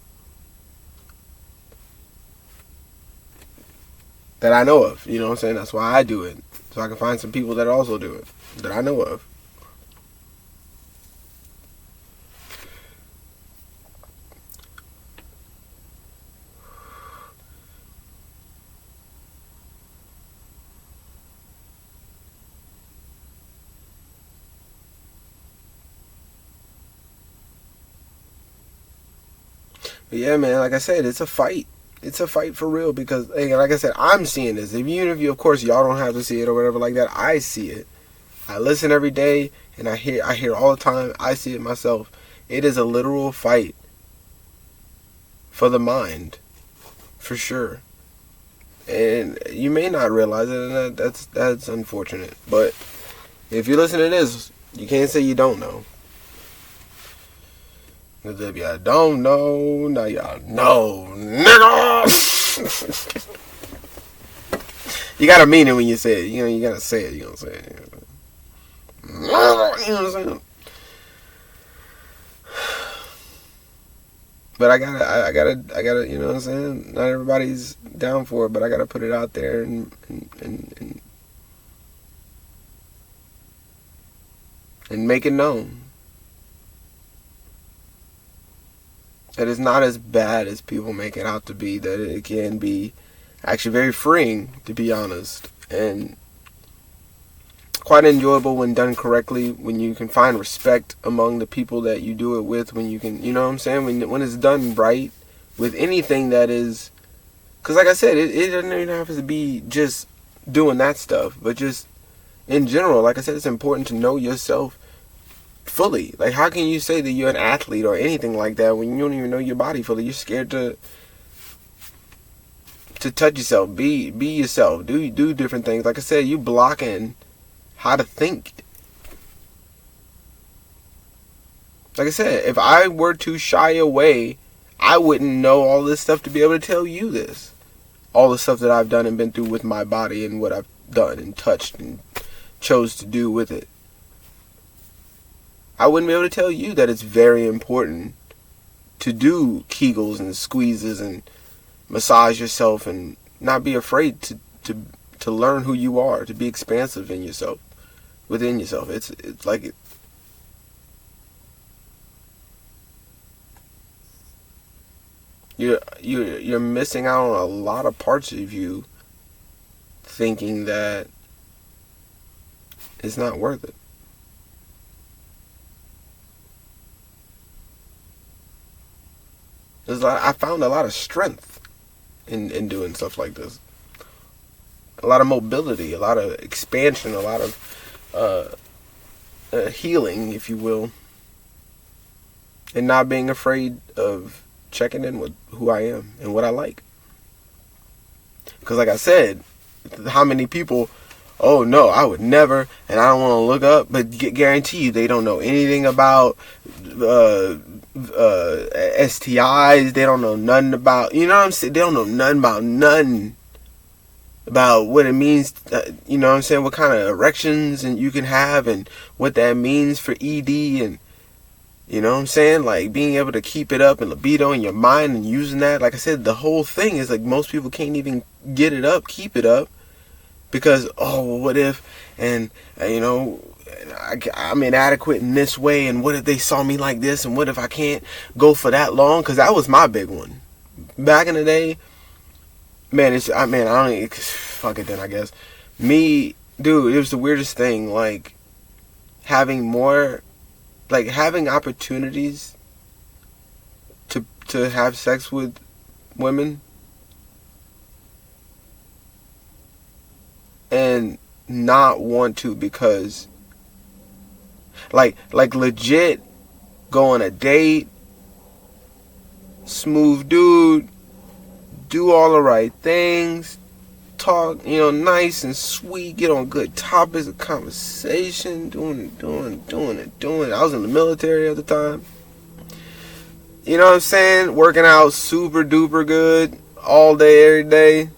That I know of. You know what I'm saying? That's why I do it. So I can find some people that also do it. That I know of. But yeah, man, like I said, it's a fight. It's a fight for real because, like I said, I'm seeing this. Even if you, of course, y'all don't have to see it or whatever like that, I see it. I listen every day and I hear all the time. I see it myself. It is a literal fight for the mind, for sure. And you may not realize it, and that's unfortunate. But if you listen to this, you can't say you don't know. Because if y'all don't know, now y'all know, nigga. You gotta mean it when you say it. You know, you gotta say it. You know what I'm saying? You know what I'm saying? But I gotta. You know what I'm saying? Not everybody's down for it, but I gotta put it out there and make it known. That it's not as bad as people make it out to be. That it can be actually very freeing, to be honest, and quite enjoyable when done correctly. When you can find respect among the people that you do it with. When you can, you know what I'm saying. When it's done right with anything that is, because like I said, it doesn't even have to be just doing that stuff, but just in general. Like I said, it's important to know yourself fully. Like, how can you say that you're an athlete or anything like that when you don't even know your body fully? You're scared to touch yourself, be yourself, do different things. Like I said, you blocking how to think. Like I said, if I were to shy away, I wouldn't know all this stuff to be able to tell you this. All the stuff that I've done and been through with my body and what I've done and touched and chose to do with it. I wouldn't be able to tell you that it's very important to do Kegels and squeezes and massage yourself and not be afraid to learn who you are, to be expansive in yourself, within yourself. It's like you're missing out on a lot of parts of you, thinking that it's not worth it. I found a lot of strength in doing stuff like this. A lot of mobility, a lot of expansion, a lot of healing, if you will, and not being afraid of checking in with who I am and what I like. Because like I said, how many people, oh no, I would never, and I don't want to look up, but guarantee you they don't know anything about STIs. They don't know nothing about, you know what I'm saying? They don't know nothing about what it means, you know what I'm saying? What kind of erections and you can have and what that means for ED and, you know what I'm saying? Like being able to keep it up and libido in your mind and using that. Like I said, the whole thing is like most people can't even get it up, keep it up. Because, oh, well, what if, and, you know, I'm inadequate in this way, and what if they saw me like this, and what if I can't go for that long? Because that was my big one. Back in the day, man, I don't even, fuck it then, I guess. Me, dude, it was the weirdest thing, like, having opportunities to have sex with women, and not want to because like legit go on a date, smooth dude, do all the right things, talk, you know, nice and sweet, get on good topics of conversation, doing it. I was in the military at the time. You know what I'm saying? Working out super duper good all day, every day.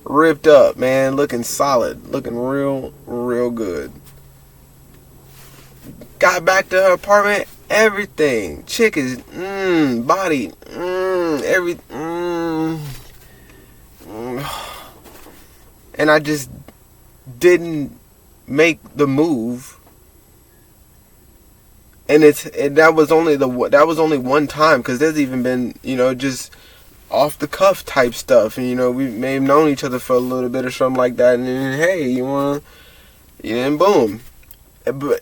Ripped up, man, looking solid, looking real good. Got back to her apartment, everything. Chick is, body, and I just didn't make the move. And that was only one time, because there's even been, you know, just off the cuff type stuff, and you know, we may have known each other for a little bit or something like that, and then, hey, you wanna, and boom. But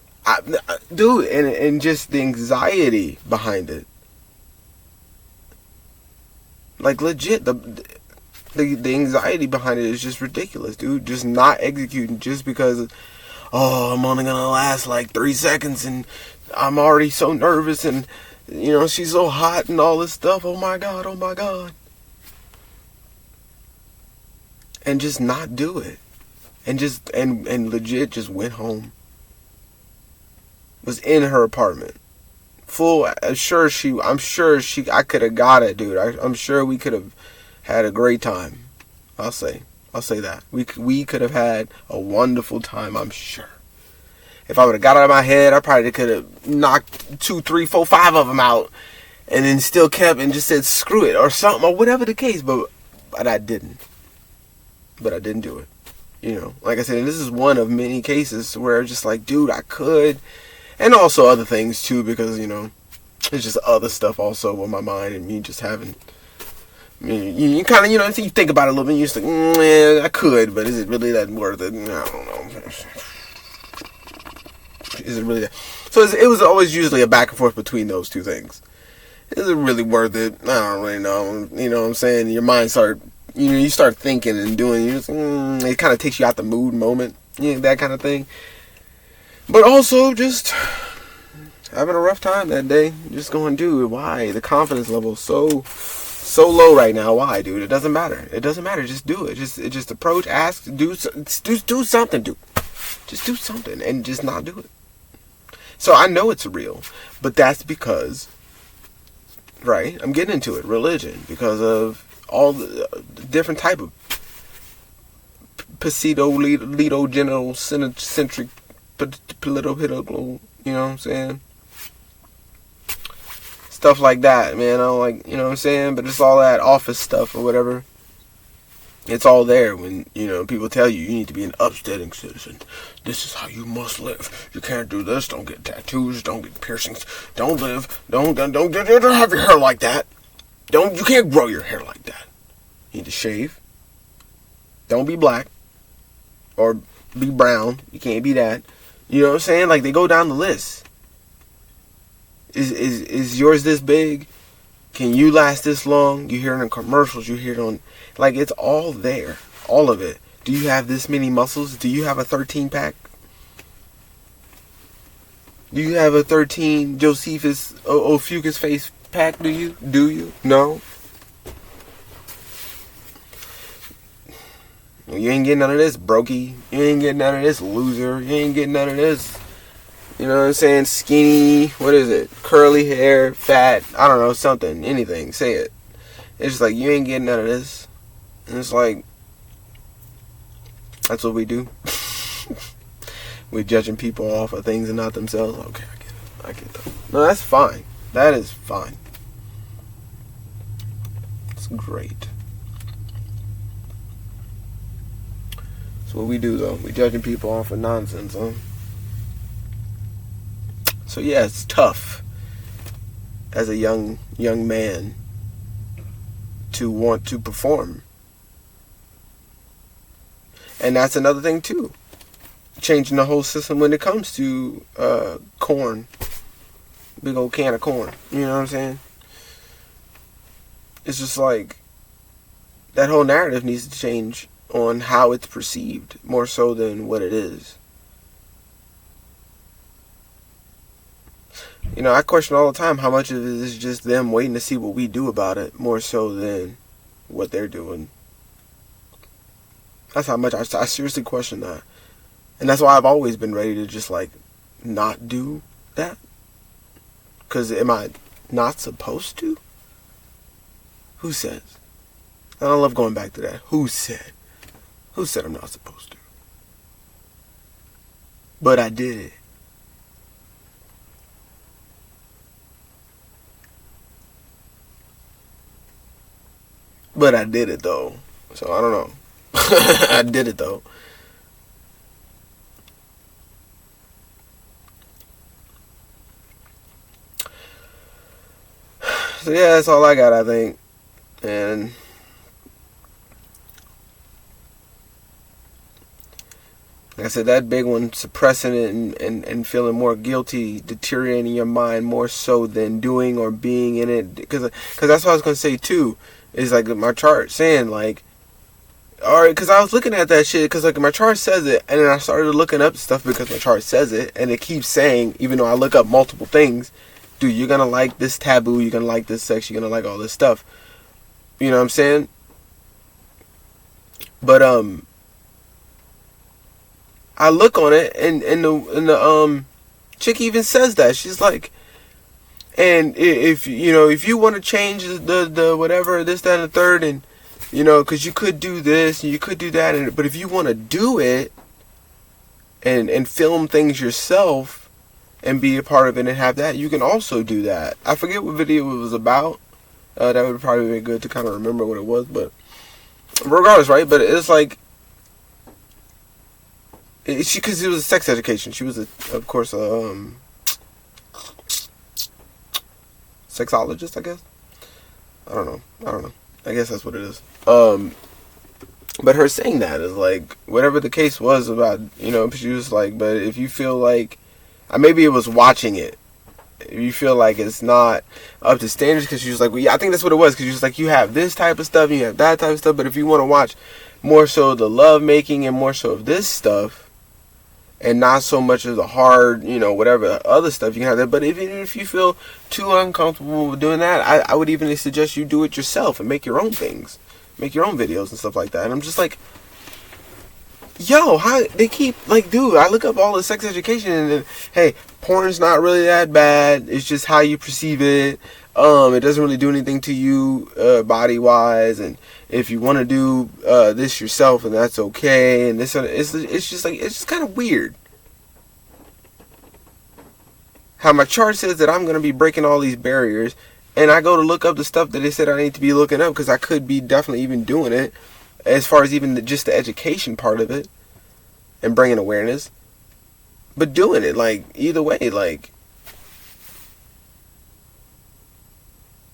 dude, and just the anxiety behind it, like legit, the anxiety behind it is just ridiculous, dude. Just not executing just because, oh, I'm only gonna last like 3 seconds, and I'm already so nervous, and you know, she's so hot and all this stuff. Oh my God. And just not do it. And just, and legit just went home. Was in her apartment. Full, I'm sure I could have got it, dude. I'm sure we could have had a great time. I'll say that. We could have had a wonderful time, I'm sure. If I would have got out of my head, I probably could have knocked 2, 3, 4, 5 of them out, and then still kept and just said screw it or something or whatever the case. But I didn't. But I didn't do it. You know, like I said, and this is one of many cases where just like, dude, I could, and also other things too, because you know, it's just other stuff also on my mind, and me just having. I mean, you kind of, you know, you think about it a little bit, and you're just like, yeah, I could, but is it really that worth it? I don't know. Is it really that? So it was always usually a back and forth between those two things. Is it really worth it? I don't really know. You know what I'm saying? Your mind you start thinking and doing. You just, it kind of takes you out the mood moment. You know, that kind of thing. But also just having a rough time that day. Just going, dude, why? The confidence level is so low right now. Why, dude? It doesn't matter. Just do it. Just approach, ask, do something, dude. Just do something and just not do it. So I know it's real, but that's because, right, I'm getting into it, religion, because of all the different type of pseudo-ledo-genital centric political, you know what I'm saying? Stuff like that, man. I don't like, you know what I'm saying? But it's all that office stuff or whatever. It's all there when, you know, people tell you need to be an upstanding citizen. This is how you must live. You can't do this. Don't get tattoos. Don't get piercings. Don't live. Don't have your hair like that. You can't grow your hair like that. You need to shave. Don't be black. Or be brown. You can't be that. You know what I'm saying? Like, they go down the list. Is yours this big? Can you last this long? You hear it in commercials. You hear it on, like, it's all there, all of it. Do you have this many muscles? Do you have a 13 pack? Do you have a 13 Josephus Ophiuchus face pack? Do you? Do you? No. You ain't getting none of this, brokey. You ain't getting none of this, loser. You ain't getting none of this. You know what I'm saying? Skinny. What is it? Curly hair, fat. I don't know, something. Anything. Say it. It's just like, you ain't getting none of this. And it's like, that's what we do. We judging people off of things and not themselves. Okay, I get it. I get that. No, that's fine. That is fine. It's great. That's what we do, though. We judging people off of nonsense, huh? So yeah, it's tough as a young man to want to perform. And that's another thing too. Changing the whole system when it comes to corn. Big old can of corn. You know what I'm saying? It's just like, that whole narrative needs to change on how it's perceived, more so than what it is. You know, I question all the time how much of it is just them waiting to see what we do about it, more so than what they're doing. That's how much I seriously question that. And that's why I've always been ready to just, like, not do that. Because am I not supposed to? Who says? And I love going back to that. Who said? Who said I'm not supposed to? But I did it. But I did it, though. So, I don't know. I did it, though. So, yeah, that's all I got, I think. And like I said, that big one, suppressing it and feeling more guilty, deteriorating your mind more so than doing or being in it. Because that's what I was going to say, too. Is like my chart saying, like, alright, because I was looking at that shit, because like my chart says it, and then I started looking up stuff because my chart says it, and it keeps saying, even though I look up multiple things, dude, you're gonna like this taboo, you're gonna like this sex, you're gonna like all this stuff. You know what I'm saying? But I look on it, and the chick even says that. She's like, and if you want to change the whatever, this, that, and the third, and you know, because you could do this and you could do that, but if you want to do it and film things yourself and be a part of it and have that, you can also do that. I forget what video it was about. That would probably be good to kind of remember what it was, but regardless, right? But it's like, because it was sex education. She was of course a sexologist, I guess. I don't know. I guess that's what it is. But her saying that is like, whatever the case was about, you know, she was like, but if you feel like, maybe it was watching it, if you feel like it's not up to standards, because she was like, well, yeah, I think that's what it was, because she was like, you have this type of stuff, and you have that type of stuff, but if you want to watch more so the love making and more so of this stuff, and not so much of the hard, you know, whatever other stuff, you can have that. But even if you feel too uncomfortable with doing that, I would even suggest you do it yourself and make your own things. Make your own videos and stuff like that. And I'm just like, yo, how they keep, like, dude, I look up all the sex education and hey, porn's not really that bad. It's just how you perceive it. It doesn't really do anything to you body wise, and if you want to do this yourself, and that's okay. And this, it's just like, it's just kind of weird how my chart says that I'm gonna be breaking all these barriers, and I go to look up the stuff that they said I need to be looking up, because I could be definitely even doing it, as far as even just the education part of it and bringing awareness, but doing it, like, either way, like,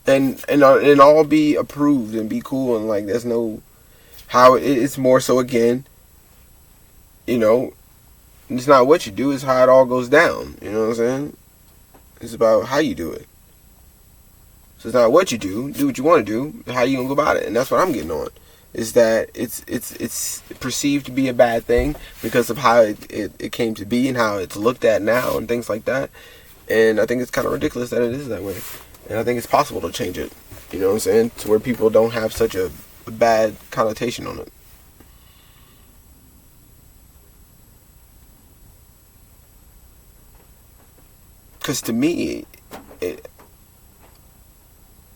and all be approved and be cool, and like, there's no, how it's more so, again, you know, it's not what you do, it's how it all goes down. You know what I'm saying? It's about how you do it. So it's not what you do. Do what you want to do. How you gonna go about it? And that's what I'm getting on. Is that it's perceived to be a bad thing because of how it came to be and how it's looked at now and things like that. And I think it's kind of ridiculous that it is that way. And I think it's possible to change it. You know what I'm saying? To where people don't have such a bad connotation on it. Because to me,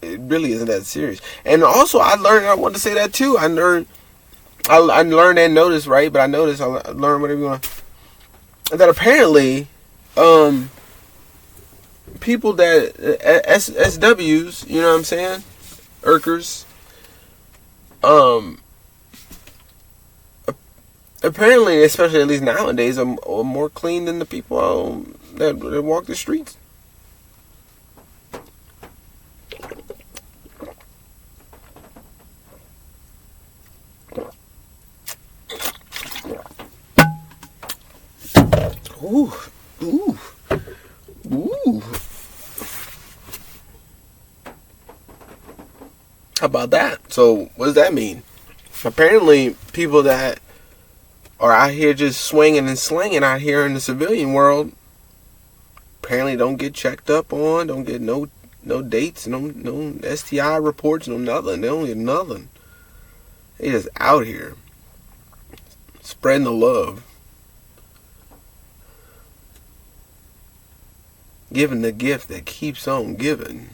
it really isn't that serious. And also, I learned, I want to say that too. I learned and noticed, right? But I learned whatever you want. That apparently, people that, SWs, you know what I'm saying? Irkers, apparently, especially at least nowadays, are more clean than the people that walk the streets. Ooh, ooh, ooh. How about that? So, what does that mean? Apparently, people that are out here just swinging and slinging out here in the civilian world apparently don't get checked up on, don't get no dates, no STI reports, no nothing. They don't get nothing. They just out here spreading the love, giving the gift that keeps on giving.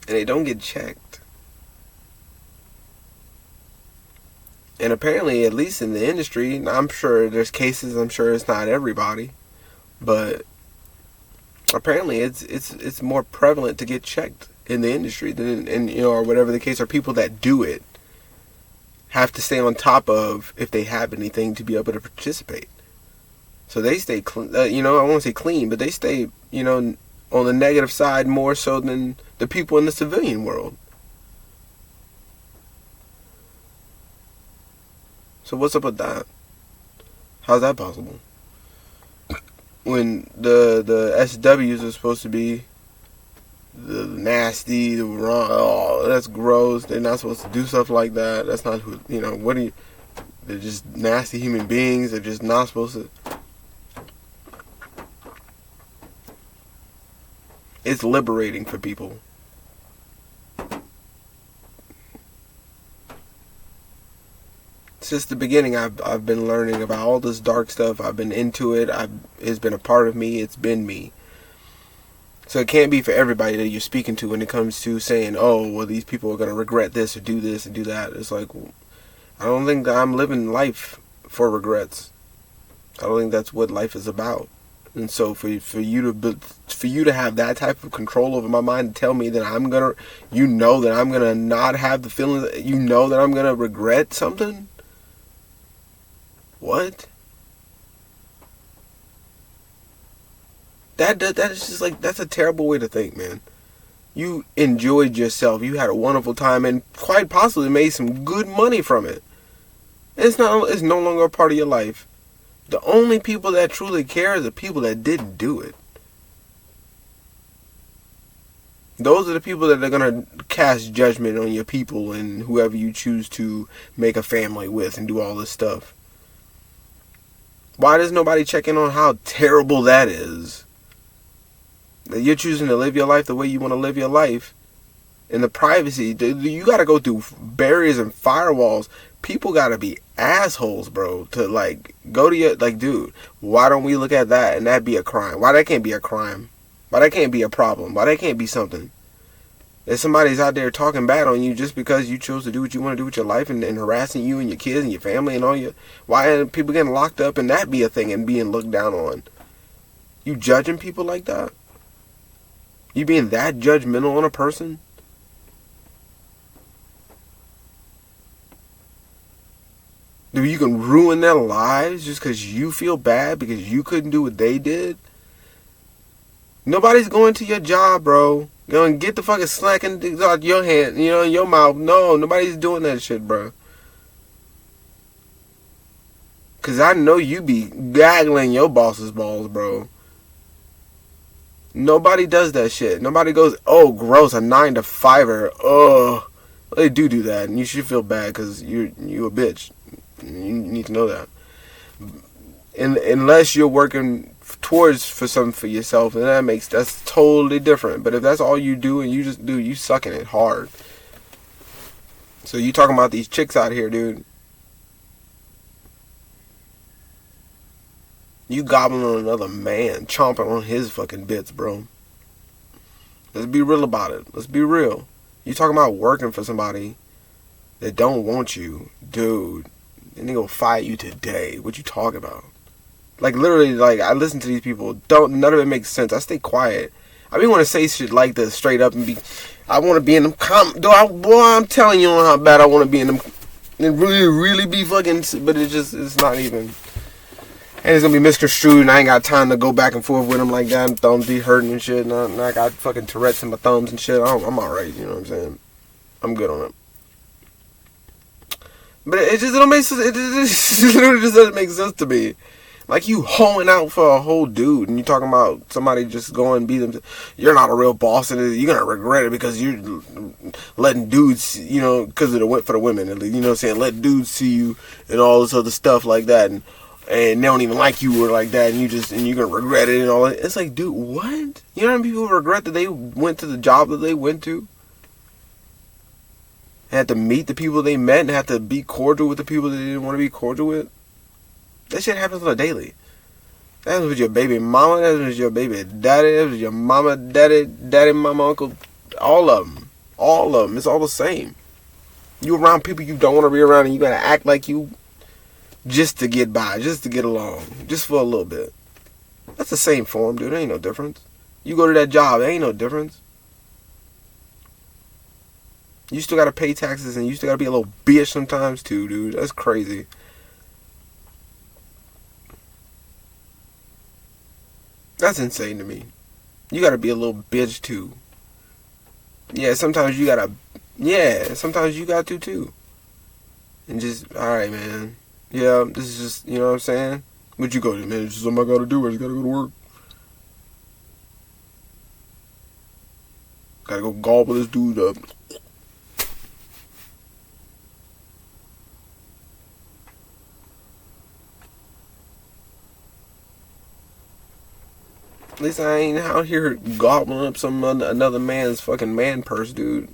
And they don't get checked. And apparently, at least in the industry, I'm sure there's cases, I'm sure it's not everybody, but apparently it's more prevalent to get checked in the industry than, and or whatever the case, or people that do it have to stay on top of if they have anything to be able to participate. So they stay clean, I won't say clean, but they stay, on the negative side more so than the people in the civilian world. So what's up with that? How's that possible? When the SWs are supposed to be the nasty, the wrong, oh, that's gross. They're not supposed to do stuff like that. That's not who, they're just nasty human beings. They're just not supposed to. It's liberating for people. Since the beginning, I've been learning about all this dark stuff. I've been into it. It's been a part of me. It's been me. So it can't be for everybody that you're speaking to when it comes to saying, oh, well, these people are going to regret this or do this and do that. It's like, I don't think that I'm living life for regrets. I don't think that's what life is about. And so for you to have that type of control over my mind and tell me that I'm gonna, that I'm gonna not have the feeling, that I'm gonna regret something. What? That is just like, that's a terrible way to think, man. You enjoyed yourself. You had a wonderful time and quite possibly made some good money from it. It's no longer a part of your life. The only people that truly care are the people that didn't do it. Those are the people that are going to cast judgment on your people and whoever you choose to make a family with and do all this stuff. Why does nobody check in on how terrible that is? That you're choosing to live your life the way you want to live your life. In the privacy, you got to go through barriers and firewalls. People got to be assholes, bro, to go to your, dude, why don't we look at that and that be a crime? Why that can't be a crime? Why that can't be a problem? Why that can't be something? If somebody's out there talking bad on you just because you chose to do what you want to do with your life and harassing you and your kids and your family and all your, why are people getting locked up and that be a thing and being looked down on? You judging people like that? You being that judgmental on a person? Dude, you can ruin their lives just because you feel bad because you couldn't do what they did? Nobody's going to your job, bro. Going to get the fucking slacking things out your hand, in your mouth. No, nobody's doing that shit, bro. Cause I know you be gaggling your boss's balls, bro. Nobody does that shit. Nobody goes, oh, gross, a 9 to 5er. Ugh. They do that, and you should feel bad because you a bitch. You need to know that. And unless you're working towards for something for yourself, and that's totally different. But if that's all you do and you just do, you sucking it hard. So you talking about these chicks out here, dude? You gobbling on another man, chomping on his fucking bits, bro. Let's be real about it. Let's be real. You talking about working for somebody that don't want you, dude, and they gonna fire you today. What you talking about? Like, literally, like, I listen to these people. None of it makes sense. I stay quiet. I be want to say shit like this straight up and be. I want to be in them. Boy, I'm telling you how bad I want to be in them. And really be fucking. But it's not even. And it's gonna be misconstrued, and I ain't got time to go back and forth with them like that. And thumbs be hurting and shit. And I got fucking Tourette's in my thumbs and shit. I'm alright, you know what I'm saying? I'm good on it. But it don't make sense. It literally just doesn't make sense to me. Like, you hoeing out for a whole dude, and you talking about somebody just going and beat them. You're not a real boss, and you're gonna regret it because you're letting dudes, you know, because of for the women, you know what I'm saying? Let dudes see you and all this other stuff like that, and they don't even like you or like that, and you're gonna regret it and all that. It's like, dude, what? You know how many people regret that they went to the job that they went to? Had to meet the people they met and had to be cordial with the people that they didn't want to be cordial with? That shit happens on a daily. That happens with your baby mama, that happens with your baby daddy, that happens with your mama, daddy, mama, uncle. All of them. All of them. It's all the same. You around people you don't want to be around, and you gotta act like you just to get by, just to get along, just for a little bit. That's the same form, dude. There ain't no difference. You go to that job, there ain't no difference. You still gotta pay taxes, and you still gotta be a little bitch sometimes too, dude. That's crazy. That's insane to me. You gotta be a little bitch too. Yeah, sometimes you gotta. Yeah, sometimes you got to too. And just, alright, man. Yeah, this is just, you know what I'm saying? What you go to, man? It's just something I gotta do. I just gotta go to work. Gotta go gobble this dude up. At least I ain't out here gobbling up another man's fucking man purse, dude.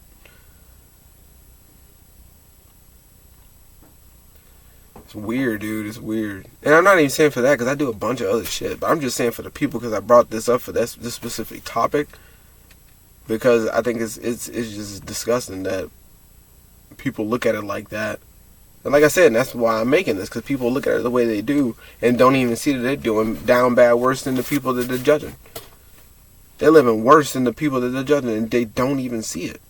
It's weird, dude. It's weird. And I'm not even saying for that because I do a bunch of other shit. But I'm just saying for the people because I brought this up for this specific topic. Because I think it's just disgusting that people look at it like that. And like I said, and that's why I'm making this, because people look at it the way they do and don't even see that they're doing down bad worse than the people that they're judging. They're living worse than the people that they're judging, and they don't even see it.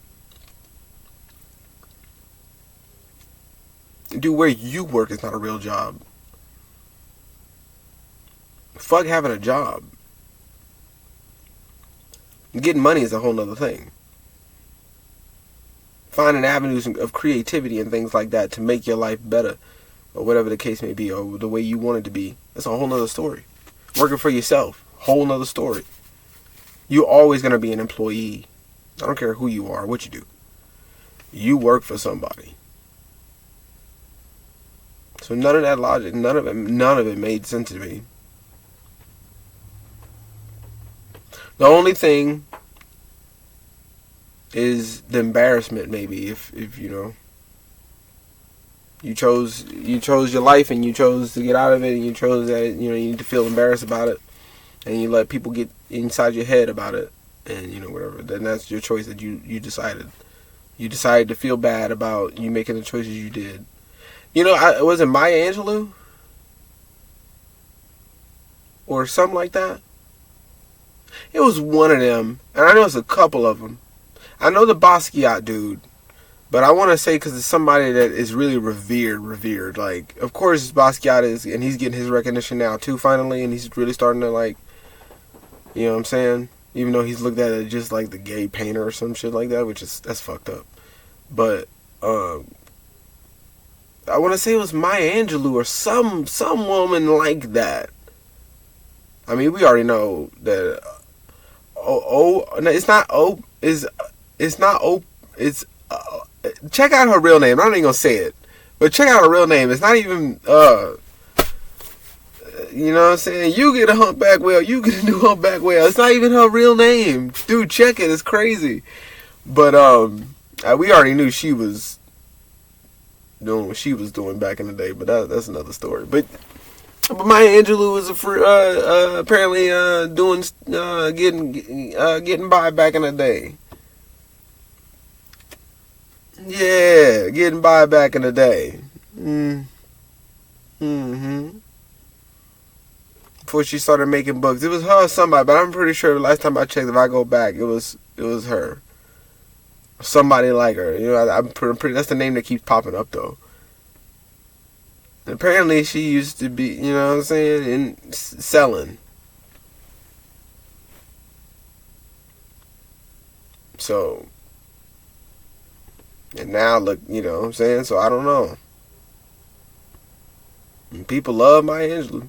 Dude, where you work is not a real job. Fuck having a job. Getting money is a whole nother thing. Finding avenues of creativity and things like that to make your life better, or whatever the case may be, or the way you want it to be. That's a whole nother story. Working for yourself, whole nother story. You're always going to be an employee. I don't care who you are, what you do. You work for somebody. So none of that logic, none of it made sense to me. The only thing is the embarrassment, maybe, if you know, you chose your life and you chose to get out of it, and you chose that, you know, you need to feel embarrassed about it, and you let people get inside your head about it, and, you know, whatever, then that's your choice that you decided. You decided to feel bad about you making the choices you did. You know, was it Maya Angelou? Or something like that? It was one of them, and I know it's a couple of them. I know the Basquiat dude, but I want to say because it's somebody that is really revered. Like, of course, Basquiat is, and he's getting his recognition now too, finally, and he's really starting to, like, you know what I'm saying? Even though he's looked at it just like the gay painter or some shit like that, that's fucked up. But I want to say it was Maya Angelou or some woman like that. I mean, we already know that. No, it's not O. It's not O. It's check out her real name. I'm not even gonna say it, but check out her real name. It's not even you know what I'm saying? You get a humpback whale. You get a new humpback whale. It's not even her real name, dude. Check it. It's crazy. But we already knew she was doing what she was doing back in the day. But that's another story. But Maya Angelou was apparently doing getting by back in the day. Yeah, getting by back in the day. Before she started making books, it was her or somebody, but I'm pretty sure the last time I checked, if I go back, it was her. Somebody like her. You know, I'm pretty. That's the name that keeps popping up though. And apparently, she used to be, you know what I'm saying, in selling. So, and now look, you know what I'm saying. So I don't know. And people love Maya Angelou.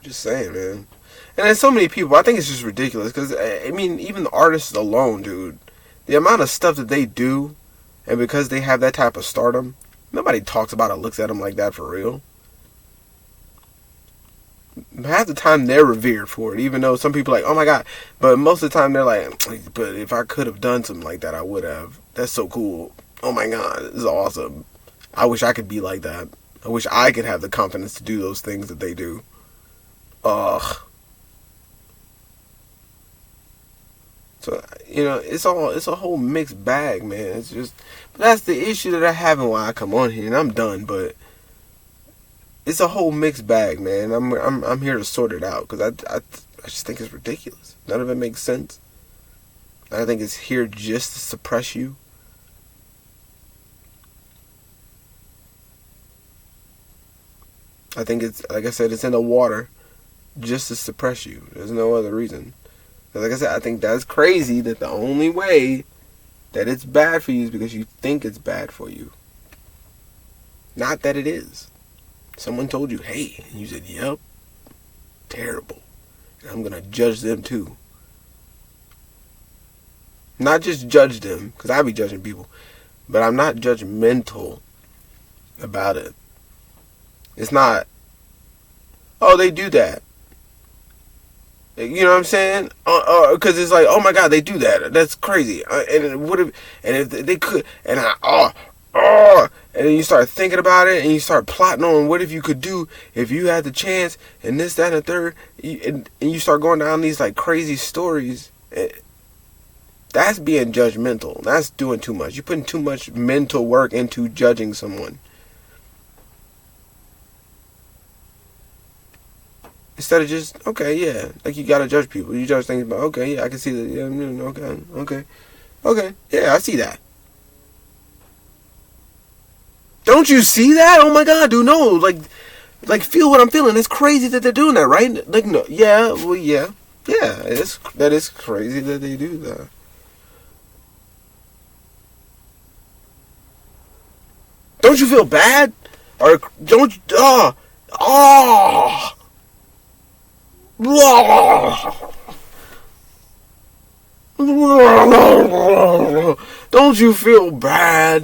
Just saying, man. And there's so many people. I think it's just ridiculous because I mean, even the artists alone, dude. The amount of stuff that they do, and because they have that type of stardom, nobody talks about it, looks at them like that for real. Half the time they're revered for it, even though some people are like, oh my god. But most of the time they're like, but if I could have done something like that, I would have. That's so cool. Oh my god, this is awesome. I wish I could be like that. I wish I could have the confidence to do those things that they do. Ugh. So, you know, it's a whole mixed bag, man. It's just, but that's the issue that I have while I come on here, and I'm done. But it's a whole mixed bag, man. I'm here to sort it out because I just think it's ridiculous. None of it makes sense. I think it's here just to suppress you. I think it's, like I said, it's in the water just to suppress you. There's no other reason. Like I said, I think that's crazy that the only way that it's bad for you is because you think it's bad for you. Not that it is. Someone told you, hey, and you said, yep, terrible. And I'm going to judge them too. Not just judge them, because I be judging people, but I'm not judgmental about it. It's not, oh, they do that. You know what I'm saying? Because it's like, oh my God, they do that. That's crazy. And what if? And if they could? And and then you start thinking about it, and you start plotting on what if you could do if you had the chance, and this, that, and the third, and you start going down these like crazy stories. That's being judgmental. That's doing too much. You're putting too much mental work into judging someone. Instead of just, okay, yeah, like you gotta judge people. You judge things about, okay, yeah, I can see that. Yeah, okay, yeah, I see that. Don't you see that? Oh my God, dude, no, like feel what I'm feeling. It's crazy that they're doing that, right? Like, no, yeah, well, yeah, that is crazy that they do that. Don't you feel bad? Or don't you, don't you feel bad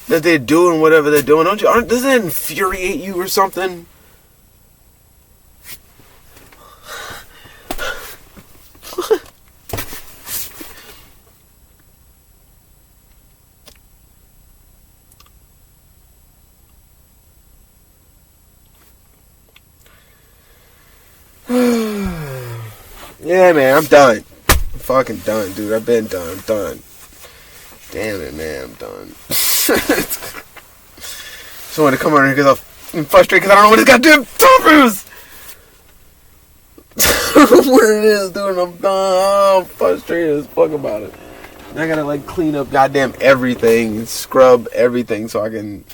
that they're doing whatever they're doing? Doesn't that infuriate you or something? Yeah, man, I'm done. I'm fucking done, dude. I've been done. I'm done. Damn it, man, I'm done. Just wanted to come on here because I'm frustrated because I don't know what this goddamn topic is. What it is, dude. I'm done. I'm frustrated as fuck about it. I gotta like clean up goddamn everything and scrub everything so I can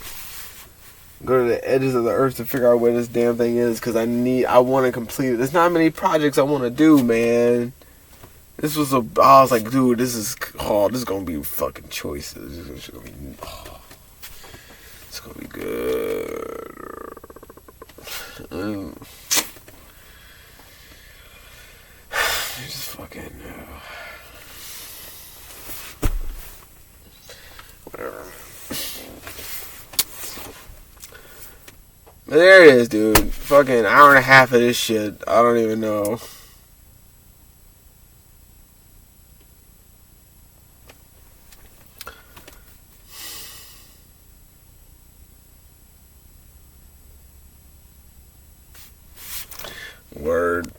go to the edges of the earth to figure out where this damn thing is because I want to complete it. There's not many projects I want to do, man. This was I was like, dude, this is gonna be fucking choices. This is gonna be, it's gonna be good. Just fucking, whatever. But there it is, dude. Fucking hour and a half of this shit. I don't even know. Word.